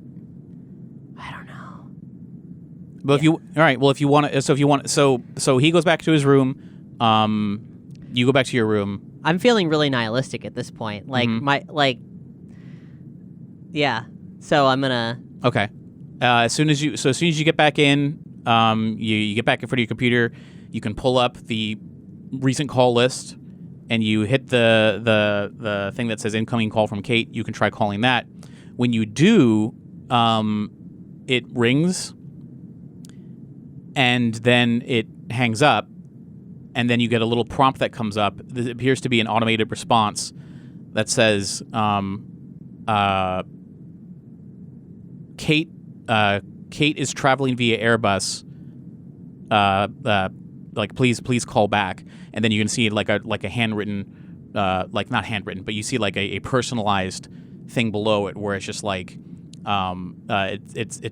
I don't know. But if you want to, so he goes back to his room. You go back to your room. I'm feeling really nihilistic at this point. Yeah. So I'm gonna. Okay. As soon as you get back in, you get back in front of your computer. You can pull up the recent call list. And you hit the thing that says incoming call from Kate. You can try calling that. When you do, it rings, and then it hangs up, and then you get a little prompt that comes up. It appears to be an automated response that says, Kate is traveling via Airbus. Please call back. And then you can see a handwritten, not handwritten, but you see a personalized thing below it where it's just it's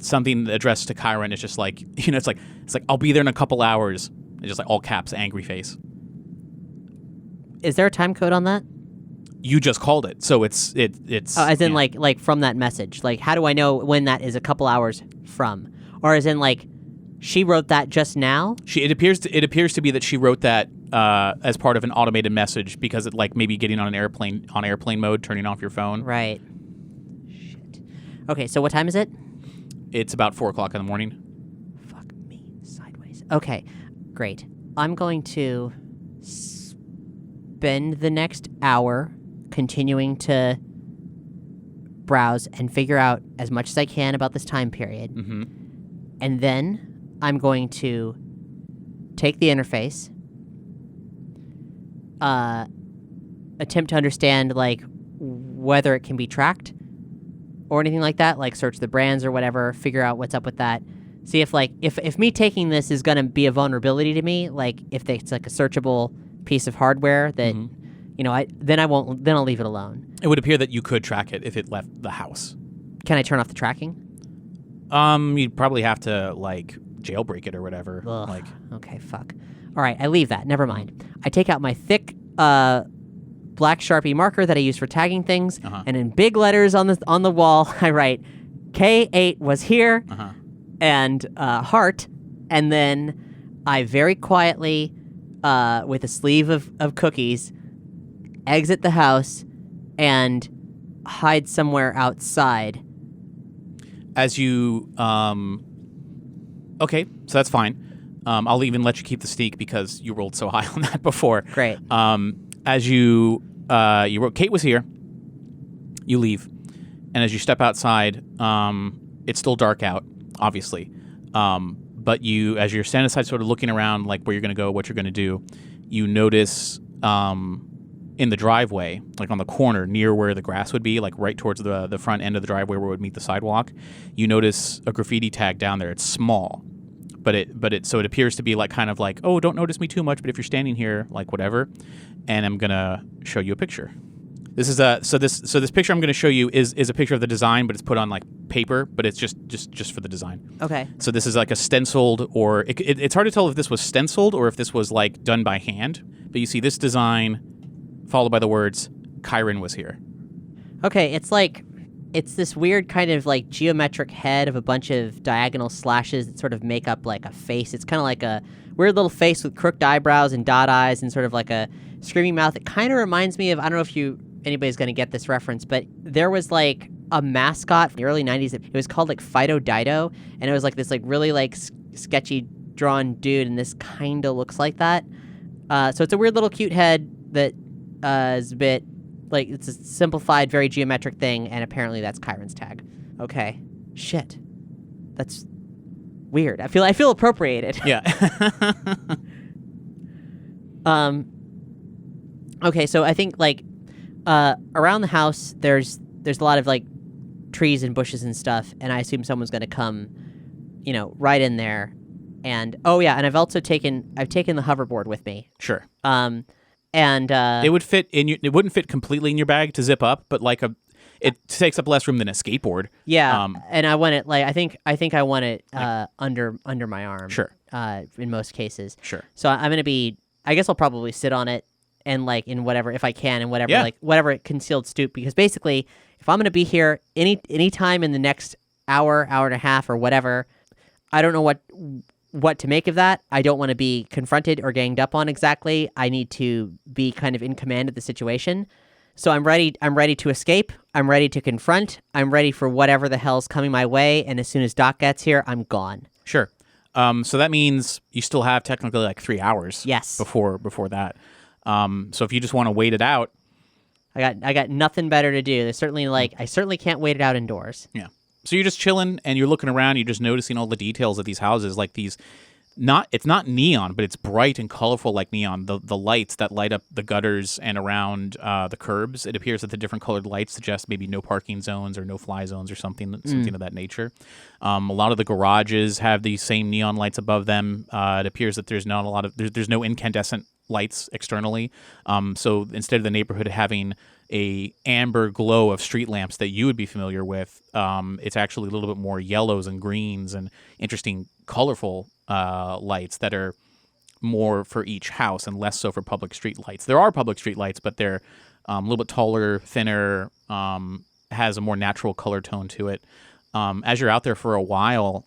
something addressed to Kyron. It's just it's like I'll be there in a couple hours. It's just all caps, angry face. Is there a time code on that? You just called it, so it's. Oh, as in like from that message. Like, how do I know when that is a couple hours from, or as in she wrote that just now? It appears to be that she wrote that as part of an automated message because it maybe getting on airplane mode, turning off your phone. Right. Shit. Okay, so what time is it? It's about 4:00 in the morning. Fuck me sideways. Okay, great. I'm going to spend the next hour continuing to browse and figure out as much as I can about this time period. Mm-hmm. And then I'm going to take the interface, attempt to understand, like, whether it can be tracked or anything like that, like search the brands or whatever, figure out what's up with that. See if, like, if me taking this is going to be a vulnerability to me, like, if it's, like, a searchable piece of hardware that, you know, then I'll leave it alone. It would appear that you could track it if it left the house. Can I turn off the tracking? You'd probably have to, like, jailbreak it or whatever. Ugh. Like, okay, fuck. All right, I leave that. Never mind. I take out my thick black Sharpie marker that I use for tagging things, and in big letters on the wall, I write K8 was here and heart, and then I very quietly, with a sleeve of cookies, exit the house and hide somewhere outside. As you, okay, so that's fine. I'll even let you keep the sneak because you rolled so high on that before. Great. As you wrote, Kate was here. You leave, and as you step outside, it's still dark out, obviously. But as you're standing aside, sort of looking around, like where you're going to go, what you're going to do, you notice in the driveway, like on the corner near where the grass would be, like right towards the front end of the driveway where it would meet the sidewalk, you notice a graffiti tag down there. It's small, but it appears to be like kind of like, oh, don't notice me too much, but if you're standing here, like whatever. And I'm gonna show you a picture. This is this picture I'm gonna show you is a picture of the design, but it's put on like paper, but it's just for the design. Okay. So this is like a stenciled, or it's hard to tell if this was stenciled or if this was like done by hand. But you see this design followed by the words Chiron was here. Okay, it's this weird kind of like geometric head of a bunch of diagonal slashes that sort of make up like a face. It's kind of like a weird little face with crooked eyebrows and dot eyes and sort of like a screaming mouth. It kind of reminds me of, I don't know if anybody's going to get this reference, but there was like a mascot from the early 90s. It was called like Fido Dido, and it was like this like really like sketchy drawn dude, and this kind of looks like that. So it's a weird little cute head that is a bit like, it's a simplified, very geometric thing, and apparently that's Chiron's tag. Okay. Shit. That's weird. I feel appropriated. Yeah. Okay, so I think like around the house there's a lot of like trees and bushes and stuff, and I assume someone's going to come, you know, right in there. And oh yeah, and I've taken the hoverboard with me. Sure. And it would fit in it wouldn't fit completely in your bag to zip up, but like it takes up less room than a skateboard. Yeah. And I want it like I think I want it under my arm. Sure. In most cases. Sure. So I'm going to be, I guess I'll probably sit on it and like in whatever, if I can, and whatever, Yeah. like whatever concealed stoop, because basically if I'm going to be here any time in the next hour and a half or whatever, I don't know what to make of that. I don't want to be confronted or ganged up on exactly. I need to be kind of in command of the situation. So I'm ready to escape. I'm ready to confront. I'm ready for whatever the hell's coming my way, and as soon as Doc gets here, I'm gone. Sure. So that means you still have technically like 3 hours. Yes. Before that. So if you just want to wait it out. I got nothing better to do. There's certainly I certainly can't wait it out indoors. Yeah. So you're just chilling and you're looking around. You're just noticing all the details of these houses, like these. It's not neon, but it's bright and colorful like neon. The lights that light up the gutters and around the curbs. It appears that the different colored lights suggest maybe no parking zones or no fly zones or something of that nature. A lot of the garages have these same neon lights above them. It appears that there's not a lot of there's no incandescent lights externally. So instead of the neighborhood having a amber glow of street lamps that you would be familiar with, it's actually a little bit more yellows and greens and interesting, colorful lights that are more for each house and less so for public street lights. There are public street lights, but they're a little bit taller, thinner, has a more natural color tone to it. As you're out there for a while,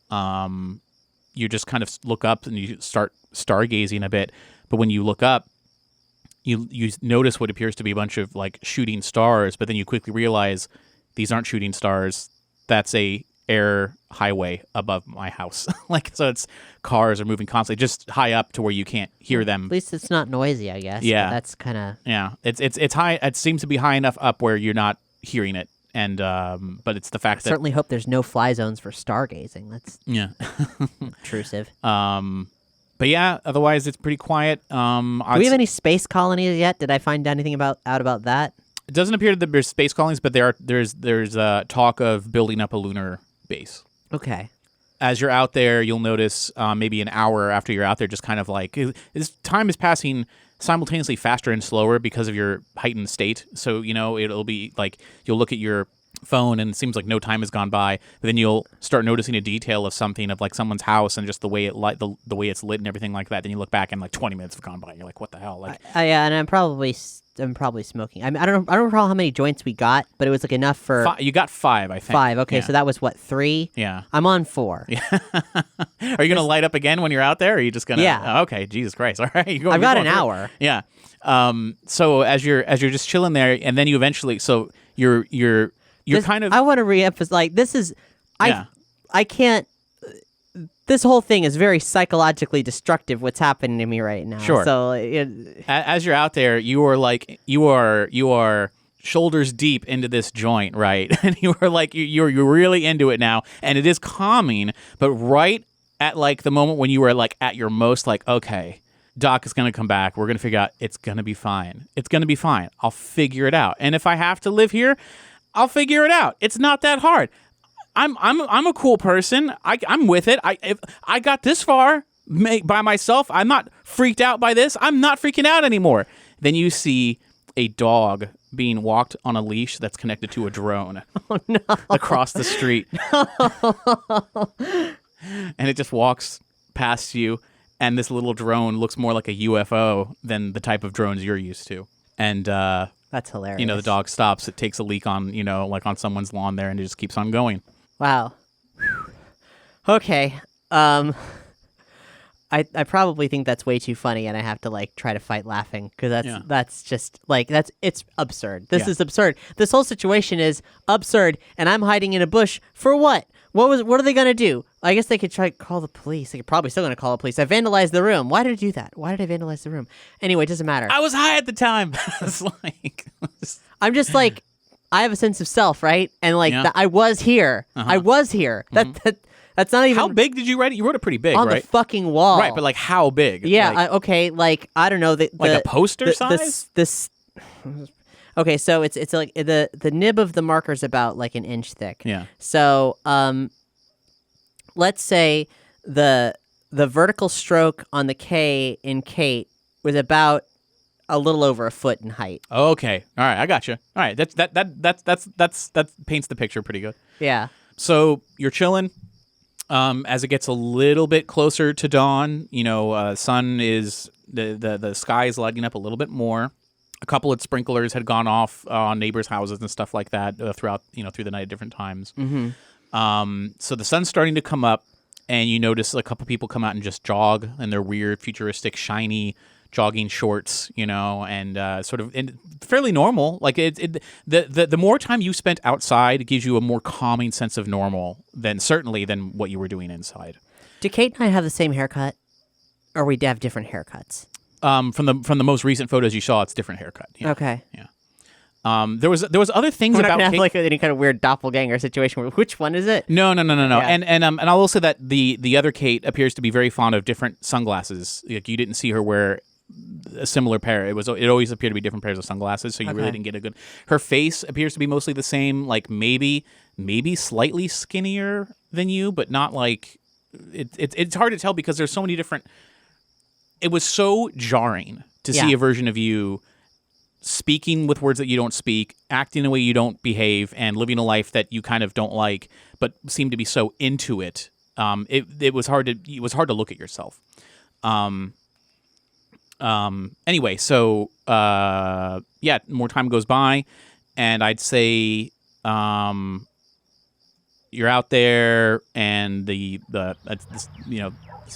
you just kind of look up and you start stargazing a bit. But when you look up, you notice what appears to be a bunch of like shooting stars, but then you quickly realize these aren't shooting stars. That's a air highway above my house. Like, so it's cars are moving constantly, just high up to where you can't hear them. At least it's not noisy, I guess. Yeah. But that's kind of... Yeah, it's high. It seems to be high enough up where you're not hearing it. And but it's the fact that certainly hope there's no fly zones for stargazing. That's intrusive. But yeah, otherwise it's pretty quiet. Do we have any space colonies yet? Did I find anything out about that? It doesn't appear that there's space colonies, but there's talk of building up a lunar base. Okay. As you're out there, you'll notice maybe an hour after you're out there, just kind of like this time is passing simultaneously faster and slower because of your heightened state. So, it'll be like you'll look at your phone and it seems like no time has gone by, but then you'll start noticing a detail of something, of like someone's house and just the way the way it's lit and everything like that. Then you look back and like 20 minutes have gone by and you're like, what the hell? Like, yeah, and I'm probably smoking. I mean, I don't recall how many joints we got, but it was like enough for... You got 5, I think. 5, okay, yeah. So that was what, 3? Yeah. I'm on 4. Yeah. Are you going to light up again when you're out there? Or are you just going to... Yeah. Oh, okay, Jesus Christ. All right. I've got an hour. Yeah. So as you're just chilling there, and then you eventually... So you're kind of... I want to re-emphasize, like, this is... Yeah. I can't... This whole thing is very psychologically destructive, what's happening to me right now. Sure. So... As you're out there, you are shoulders deep into this joint, right? And you are like, you're really into it now, and it is calming, but right at like the moment when you were like at your most like, okay, Doc is going to come back. We're going to figure out it's going to be fine. It's going to be fine. I'll figure it out. And if I have to live here, I'll figure it out. It's not that hard. I'm a cool person. I'm with it. If I got this far by myself, I'm not freaked out by this. I'm not freaking out anymore. Then you see a dog being walked on a leash that's connected to a drone across the street. And it just walks past you, and this little drone looks more like a UFO than the type of drones you're used to. And that's hilarious. the dog stops. It takes a leak on, like on someone's lawn there, and it just keeps on going. Wow. Okay. I probably think that's way too funny, and I have to like try to fight laughing because that's just like it's absurd. This is absurd. This whole situation is absurd, and I'm hiding in a bush for what? What are they gonna do? I guess they could try to call the police. They're probably still gonna call the police. I vandalized the room. Why did I do that? Why did I vandalize the room? Anyway, it doesn't matter. I was high at the time. It's like I'm just like I have a sense of self, right? And like I was here. I was here. Mm-hmm. That's not even... How big did you write it? You wrote it pretty big, on right? On the fucking wall. Right, but like how big? Yeah, like, okay, like, I don't know. Like a poster size? Okay, so it's like the nib of the marker's about like an inch thick. Yeah. So, let's say the vertical stroke on the K in Kate was about a little over a foot in height. Okay. All right, I got you. All right, that paints the picture pretty good. Yeah. So, you're chilling. As it gets a little bit closer to dawn, sun is the sky is lighting up a little bit more. A couple of sprinklers had gone off on neighbors' houses and stuff like that throughout through the night at different times. Mm-hmm. So the sun's starting to come up, and you notice a couple people come out and just jog in their weird, futuristic, shiny jogging shorts, and sort of fairly normal. Like the more time you spent outside gives you a more calming sense of normal than what you were doing inside. Do Kate and I have the same haircut, or we have different haircuts? From the most recent photos you saw, it's different haircut. Yeah. Okay. Yeah. There was other things We're about not gonna have Kate. like any kind of weird doppelganger situation. Which one is it? No. Yeah. And I will say that the other Kate appears to be very fond of different sunglasses. Like you didn't see her wear a similar pair. It always appeared to be different pairs of sunglasses, so you really didn't get a good... Her face appears to be mostly the same, like maybe slightly skinnier than you, but not like... It's hard to tell because there's so many different... It was so jarring to see a version of you speaking with words that you don't speak, acting the way you don't behave, and living a life that you kind of don't like, but seem to be so into it. It was hard to look at yourself. Anyway, so more time goes by, and I'd say you're out there, and so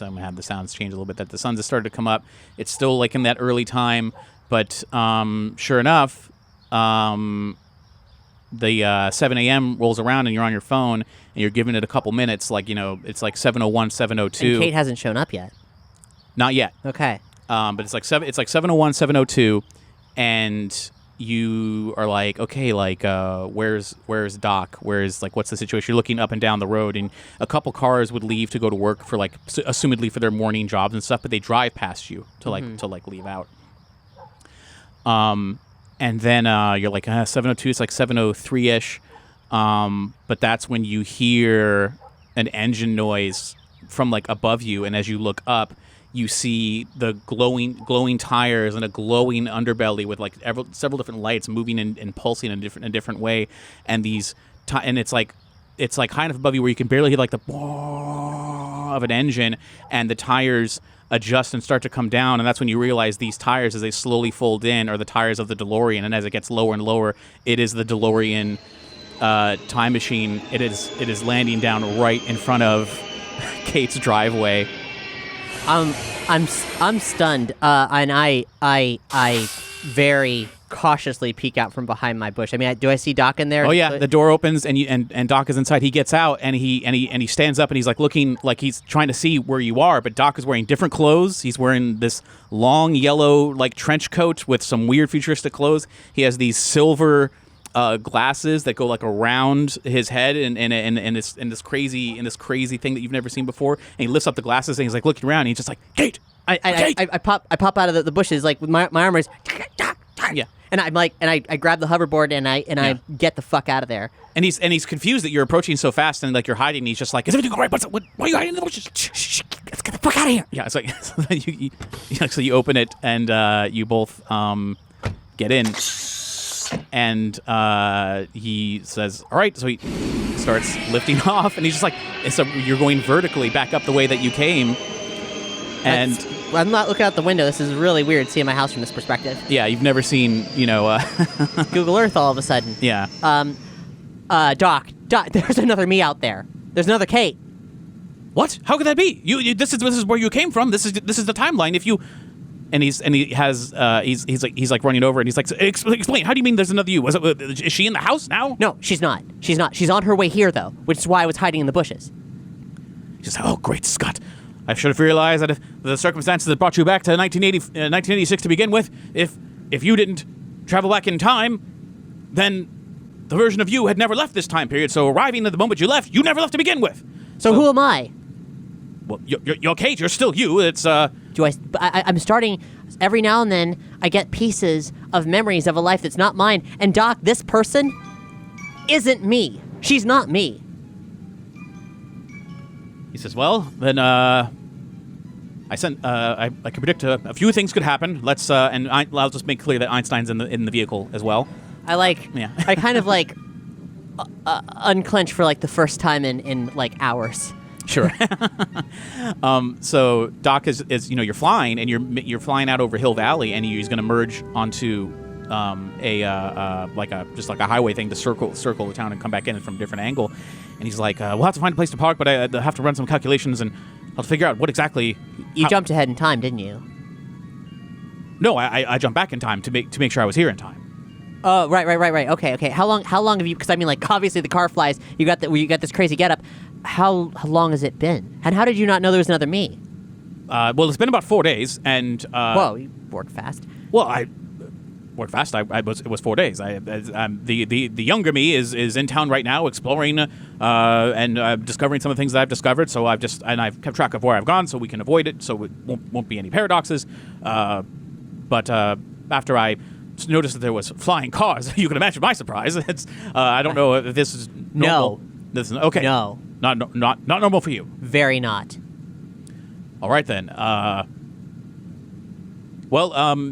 I'm gonna have the sounds change a little bit. That the sun has started to come up. It's still like in that early time, but sure enough, the 7 a.m. rolls around and you're on your phone and you're giving it a couple minutes, like, it's like 7:01, 7:02. And Kate hasn't shown up yet. Not yet. Okay. But it's like 7:01, 7:02, and you are like, okay, like, where's Doc? What's the situation? You're looking up and down the road, and a couple cars would leave to go to work for, like, assumedly for their morning jobs and stuff, but they drive past you to leave out. And then you're like, 7:02. It's like 7:03-ish. But that's when you hear an engine noise from, like, above you, and as you look up, you see the glowing tires and a glowing underbelly with, like, several different lights moving and pulsing in a different way, and and it's like kind of above you where you can barely hear, like, the of an engine, and the tires adjust and start to come down, and that's when you realize these tires, as they slowly fold in, are the tires of the DeLorean, and as it gets lower and lower, it is the DeLorean time machine. It is landing down right in front of Kate's driveway. I'm stunned, and I very cautiously peek out from behind my bush. I mean, do I see Doc in there? Oh yeah, the door opens and Doc is inside. He gets out and he stands up and he's like looking like he's trying to see where you are, but Doc is wearing different clothes. He's wearing this long yellow, like, trench coat with some weird futuristic clothes. He has these silver glasses that go, like, around his head and this crazy thing that you've never seen before. And he lifts up the glasses and he's like looking around and he's just like, Kate. I pop out of the bushes, like, with my arm raised. Yeah. And I'm like, and I grab the hoverboard and I get the fuck out of there. And he's confused that you're approaching so fast and, like, you're hiding. And he's just like, is everything all right? Why are you hiding in the bushes? Shh, let's get the fuck out of here. Yeah, it's like so you open it and you both get in. And he says, all right. So he starts lifting off, and he's just like, so you're going vertically back up the way that you came. And I'm not looking out the window. This is really weird seeing my house from this perspective. Yeah, you've never seen, Google Earth all of a sudden. Yeah. Doc, there's another me out there. There's another Kate. What? How could that be? This is where you came from. This is the timeline. If you... And he's like running over and he's like, explain. How do you mean there's another you? Is she in the house now? No, she's not. She's on her way here though, which is why I was hiding in the bushes. He's like, oh, great Scott! I should have realized that if the circumstances that brought you back to 1986 to begin with, if you didn't travel back in time, then the version of you had never left this time period. So arriving at the moment you left, you never left to begin with. So who am I? Well, you're Kate. You're still you. It's I'm starting every now and then. I get pieces of memories of a life that's not mine. And Doc, this person isn't me. She's not me. He says, "Well, then I can predict a few things could happen. Let's and I'll just make clear that Einstein's in the vehicle as well." I kind of like unclench for, like, the first time in like hours. Sure. So Doc is you're flying and you're flying out over Hill Valley, and he's going to merge onto a highway thing to circle the town and come back in from a different angle. And he's like, we'll have to find a place to park, but I have to run some calculations and I'll figure out what exactly. You jumped ahead in time, didn't you? No, I jumped back in time to make sure I was here in time. Oh, right. Okay. How long have you? Because I mean, like, obviously the car flies. You got this crazy getup. How long has it been? And how did you not know there was another me? Well, it's been about 4 days, and whoa, you worked fast. Well, I worked fast. It was 4 days. The younger me is in town right now, exploring and discovering some of the things that I've discovered. So I've kept track of where I've gone, so we can avoid it, so it won't be any paradoxes. But after I noticed that there was flying cars, you can imagine my surprise. It's I don't know if this is normal. No. This is okay. No. Not normal for you. Very not. All right then.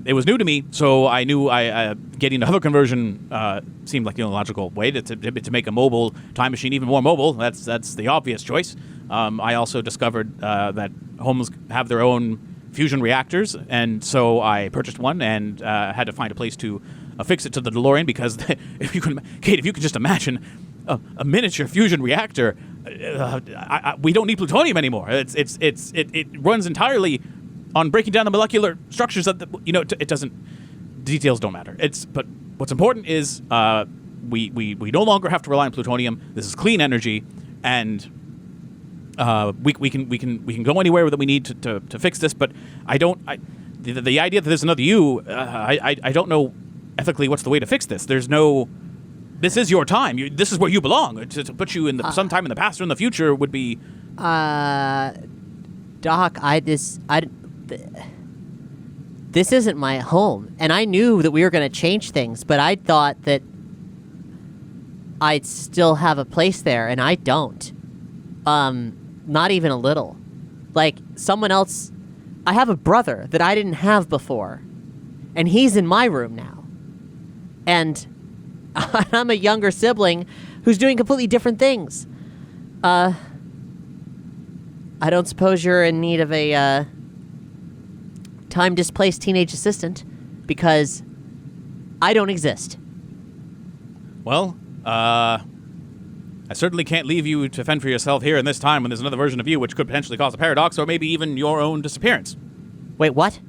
It was new to me, so I knew getting the hover conversion seemed like the only logical way to make a mobile time machine even more mobile. That's the obvious choice. I also discovered that homes have their own fusion reactors, and so I purchased one and had to find a place to affix it to the DeLorean, because if you can just imagine a miniature fusion reactor, we don't need plutonium anymore. It runs entirely on breaking down the molecular structures of it doesn't. Details don't matter. But what's important is we no longer have to rely on plutonium. This is clean energy, and we can go anywhere that we need to fix this. But the idea that there's another you, I don't know ethically what's the way to fix this. There's no. This is your time. This is where you belong. To put you in sometime in the past or in the future would be. Doc, this isn't my home, and I knew that we were going to change things, but I thought that I'd still have a place there, and I don't. Not even a little. Like, someone else... I have a brother that I didn't have before, and he's in my room now. And I'm a younger sibling who's doing completely different things. I don't suppose you're in need of a, time-displaced teenage assistant, because I don't exist. Well, I certainly can't leave you to fend for yourself here in this time when there's another version of you which could potentially cause a paradox or maybe even your own disappearance. Wait, what?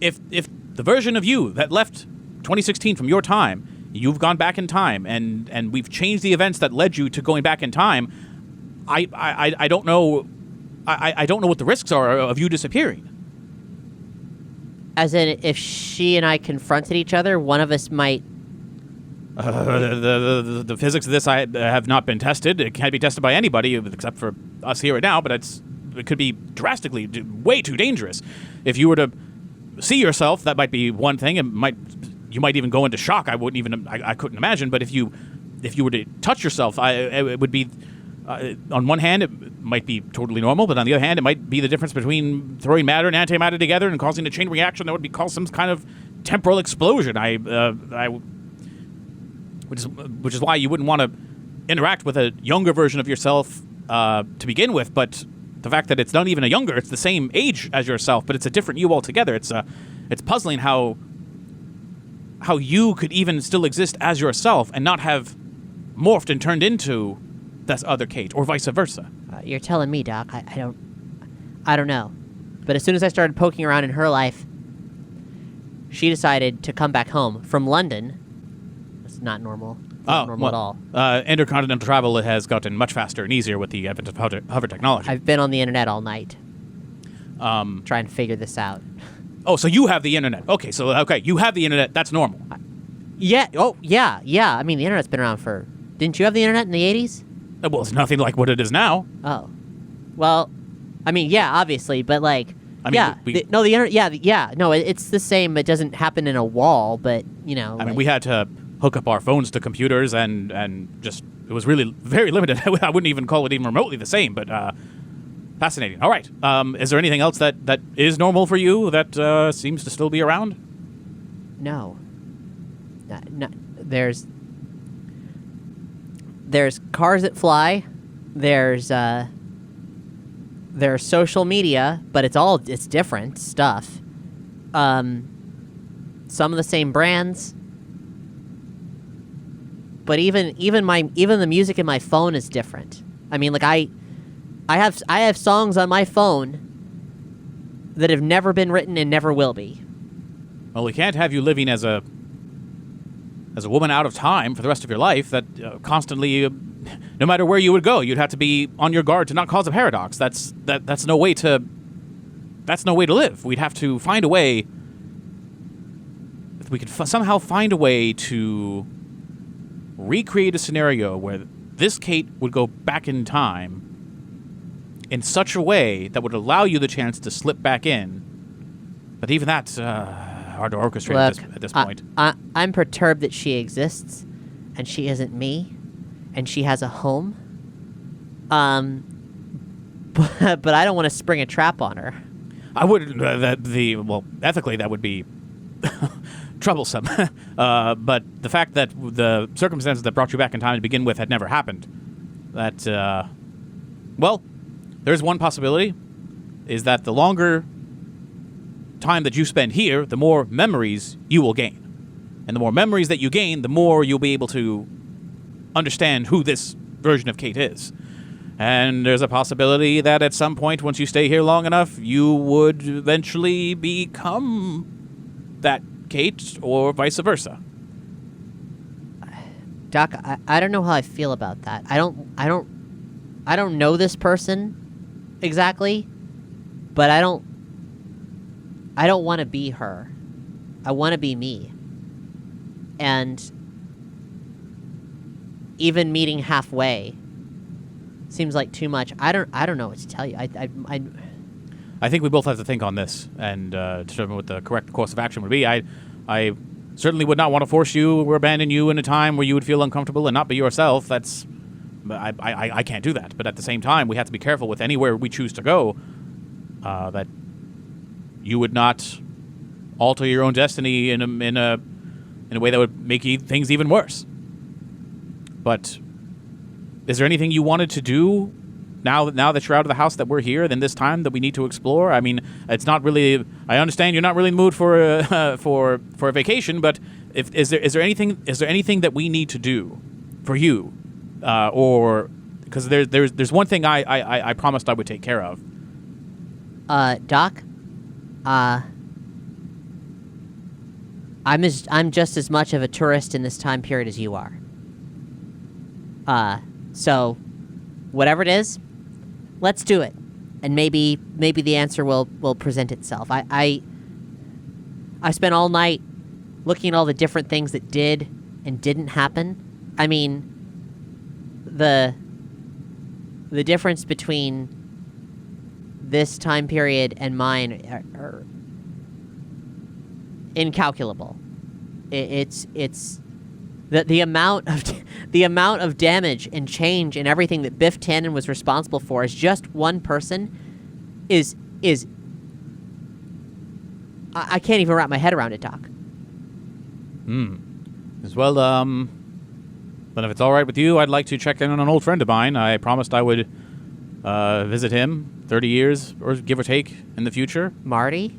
If the version of you that left 2016 from your time, you've gone back in time and we've changed the events that led you to going back in time, I don't know. I don't know what the risks are of you disappearing. As in, if she and I confronted each other, one of us might... The physics of this have not been tested. It can't be tested by anybody except for us here right now, but it could be drastically, way too dangerous. If you were to see yourself, that might be one thing. You might even go into shock. I couldn't imagine. But if you were to touch yourself, it would be... on one hand, it might be totally normal, but on the other hand, it might be the difference between throwing matter and antimatter together and causing a chain reaction that would cause some kind of temporal explosion. Which is why you wouldn't want to interact with a younger version of yourself to begin with. But the fact that it's not even a younger, it's the same age as yourself, but it's a different you altogether. It's puzzling how you could even still exist as yourself and not have morphed and turned into this other Kate, or vice versa. You're telling me, Doc. I don't know. But as soon as I started poking around in her life, she decided to come back home from London. It's not normal. Not normal at all. Intercontinental travel has gotten much faster and easier with the advent of hover technology. I've been on the internet all night, trying to figure this out. Oh, so you have the internet. Okay, you have the internet. That's normal. Yeah. Oh, yeah. I mean, the internet's been around for... Didn't you have the internet in the 80s? Well, it's nothing like what it is now. Oh. Well, I mean, yeah, obviously, but like... I mean, the internet... Yeah. No, it's the same. It doesn't happen in a wall, but, you know... I mean, we had to hook up our phones to computers and just... It was really very limited. I wouldn't even call it even remotely the same, but fascinating. All right. Is there anything else that is normal for you that seems to still be around? No. There's cars that fly. There's social media, but it's different stuff. Some of the same brands. But even the music in my phone is different. I mean, like I have songs on my phone that have never been written and never will be. Well, we can't have you living as a woman out of time for the rest of your life. That constantly, no matter where you would go, you'd have to be on your guard to not cause a paradox. That's no way to live. We'd have to find a way. If we could somehow find a way to recreate a scenario where this Kate would go back in time in such a way that would allow you the chance to slip back in. But even that's hard to orchestrate at this point. I'm perturbed that she exists, and she isn't me, and she has a home. But I don't want to spring a trap on her. I would. Ethically, that would be troublesome. But the fact that the circumstances that brought you back in time to begin with had never happened, there's one possibility, is that the longer time that you spend here, the more memories you will gain. And the more memories that you gain, the more you'll be able to understand who this version of Kate is. And there's a possibility that at some point, once you stay here long enough, you would eventually become that Kate, or vice versa. Doc, I don't know how I feel about that. I don't know this person exactly, but I don't want to be her. I want to be me. And even meeting halfway seems like too much. I don't know what to tell you. I think we both have to think on this and determine what the correct course of action would be. I certainly would not want to force you or abandon you in a time where you would feel uncomfortable and not be yourself. I can't do that. But at the same time, we have to be careful with anywhere we choose to go, that you would not alter your own destiny in a way that would make things even worse. But is there anything you wanted to do now that you're out of the house, that we're here, then this time that we need to explore? I mean, it's not really. I understand you're not really in the mood for a vacation, but is there anything that we need to do for you, or because there's one thing I promised I would take care of. Doc, I'm just as much of a tourist in this time period as you are. So whatever it is, let's do it. And maybe the answer will present itself. I spent all night looking at all the different things that did and didn't happen. I mean, the difference between this time period and mine are incalculable. It's the amount of damage and change and everything that Biff Tannen was responsible for as just one person is I can't even wrap my head around it, Doc. As well, but if it's all right with you, I'd like to check in on an old friend of mine. I promised I would visit him 30 years, or give or take, in the future. Marty?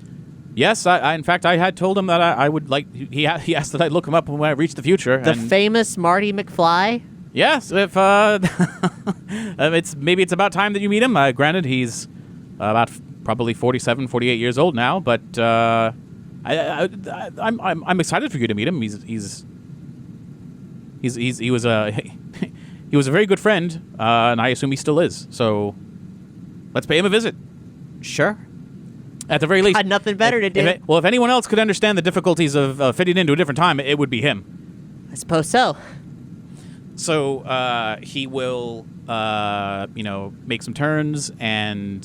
Yes, in fact, I had told him that I would like. He asked that I look him up when I reach the future. The famous Marty McFly? Yes, if maybe it's about time that you meet him. Granted, he's about probably 47, 48 years old now, but I'm excited for you to meet him. He was a he was a very good friend, and I assume he still is. So let's pay him a visit. Sure. At the very least, had nothing better to do. If anyone else could understand the difficulties of fitting into a different time, it would be him. I suppose so. So he will, make some turns and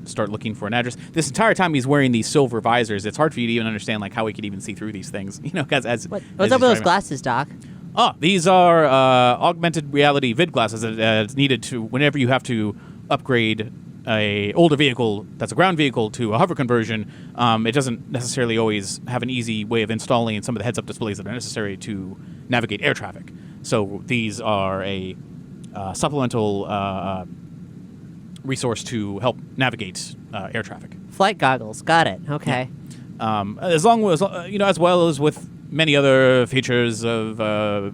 start looking for an address. This entire time he's wearing these silver visors. It's hard for you to even understand how he could even see through these things. What's up with those glasses, Doc? Oh, these are augmented reality vid glasses that's needed to whenever you have to upgrade a older vehicle that's a ground vehicle to a hover conversion. It doesn't necessarily always have an easy way of installing some of the heads-up displays that are necessary to navigate air traffic. So these are a supplemental resource to help navigate air traffic. Flight goggles, got it. Okay. Yeah. As well as with many other features of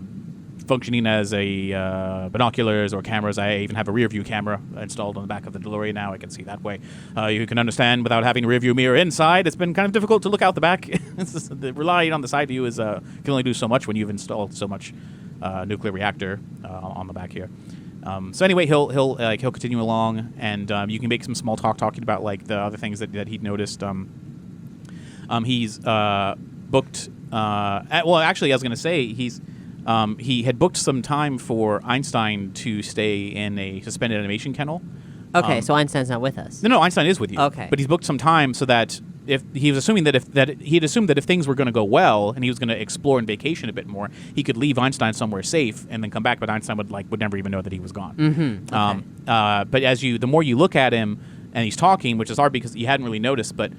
functioning as a binoculars or cameras. I even have a rear view camera installed on the back of the DeLorean now. I can see that way. You can understand without having a rear view mirror inside. It's been kind of difficult to look out the back. Relying on the side view can only do so much when you've installed so much nuclear reactor on the back here. So anyway, he'll continue along, and you can make some small talk talking about the other things that he'd noticed. He's booked. Actually, I was going to say he had booked some time for Einstein to stay in a suspended animation kennel. Okay, so Einstein's not with us. No, Einstein is with you. Okay, but he's booked some time so that if he was assuming that he had assumed that if things were going to go well and he was going to explore and vacation a bit more, he could leave Einstein somewhere safe and then come back. But Einstein would never even know that he was gone. Mm-hmm. Okay. But the more you look at him and he's talking, which is hard because you hadn't really noticed, but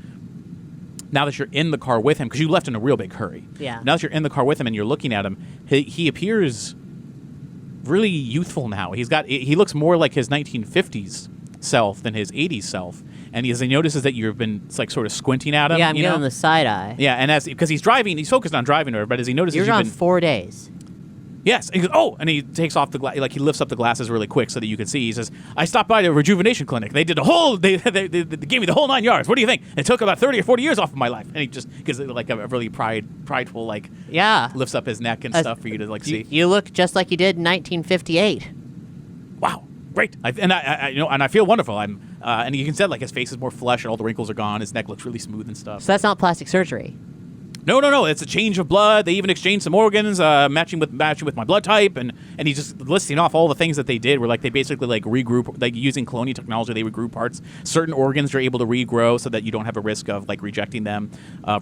now that you're in the car with him, because you left in a real big hurry. Yeah. Now that you're in the car with him and you're looking at him, he appears really youthful now. He looks more like his 1950s self than his 80s self. And he notices that you've been sort of squinting at him. Yeah, I'm giving him the side eye. Yeah, and because he's driving, he's focused on driving her. But as he notices, you're gone 4 days. Yes. And he goes, oh, and he takes off the like he lifts up the glasses really quick so that you can see. He says, I stopped by the rejuvenation clinic. They did they gave me the whole 9 yards. What do you think? It took about 30 or 40 years off of my life. And he just gives it like a really prideful like lifts up his neck and stuff for you to like see. You look just like you did in 1958. Wow. Great, and I feel wonderful. And you can tell like his face is more flesh, and all the wrinkles are gone. His neck looks really smooth and stuff. So that's not plastic surgery. No. It's a change of blood. They even exchanged some organs, matching with my blood type, and he's just listing off all the things that they did. Where like they basically like regroup, like using cloning technology, they regroup parts. Certain organs are able to regrow so that you don't have a risk of like rejecting them.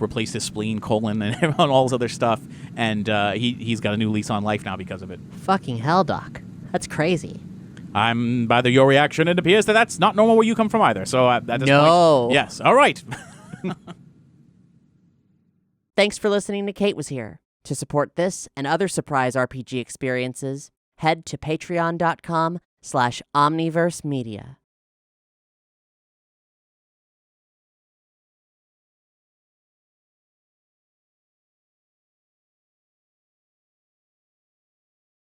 Replace his spleen, colon, and all this other stuff. And he's got a new lease on life now because of it. Fucking hell, Doc. That's crazy. By your reaction, it appears that that's not normal where you come from either. So at this point, yes. All right. Thanks for listening to Kate Was Here. To support this and other surprise RPG experiences, head to patreon.com/omniverse media.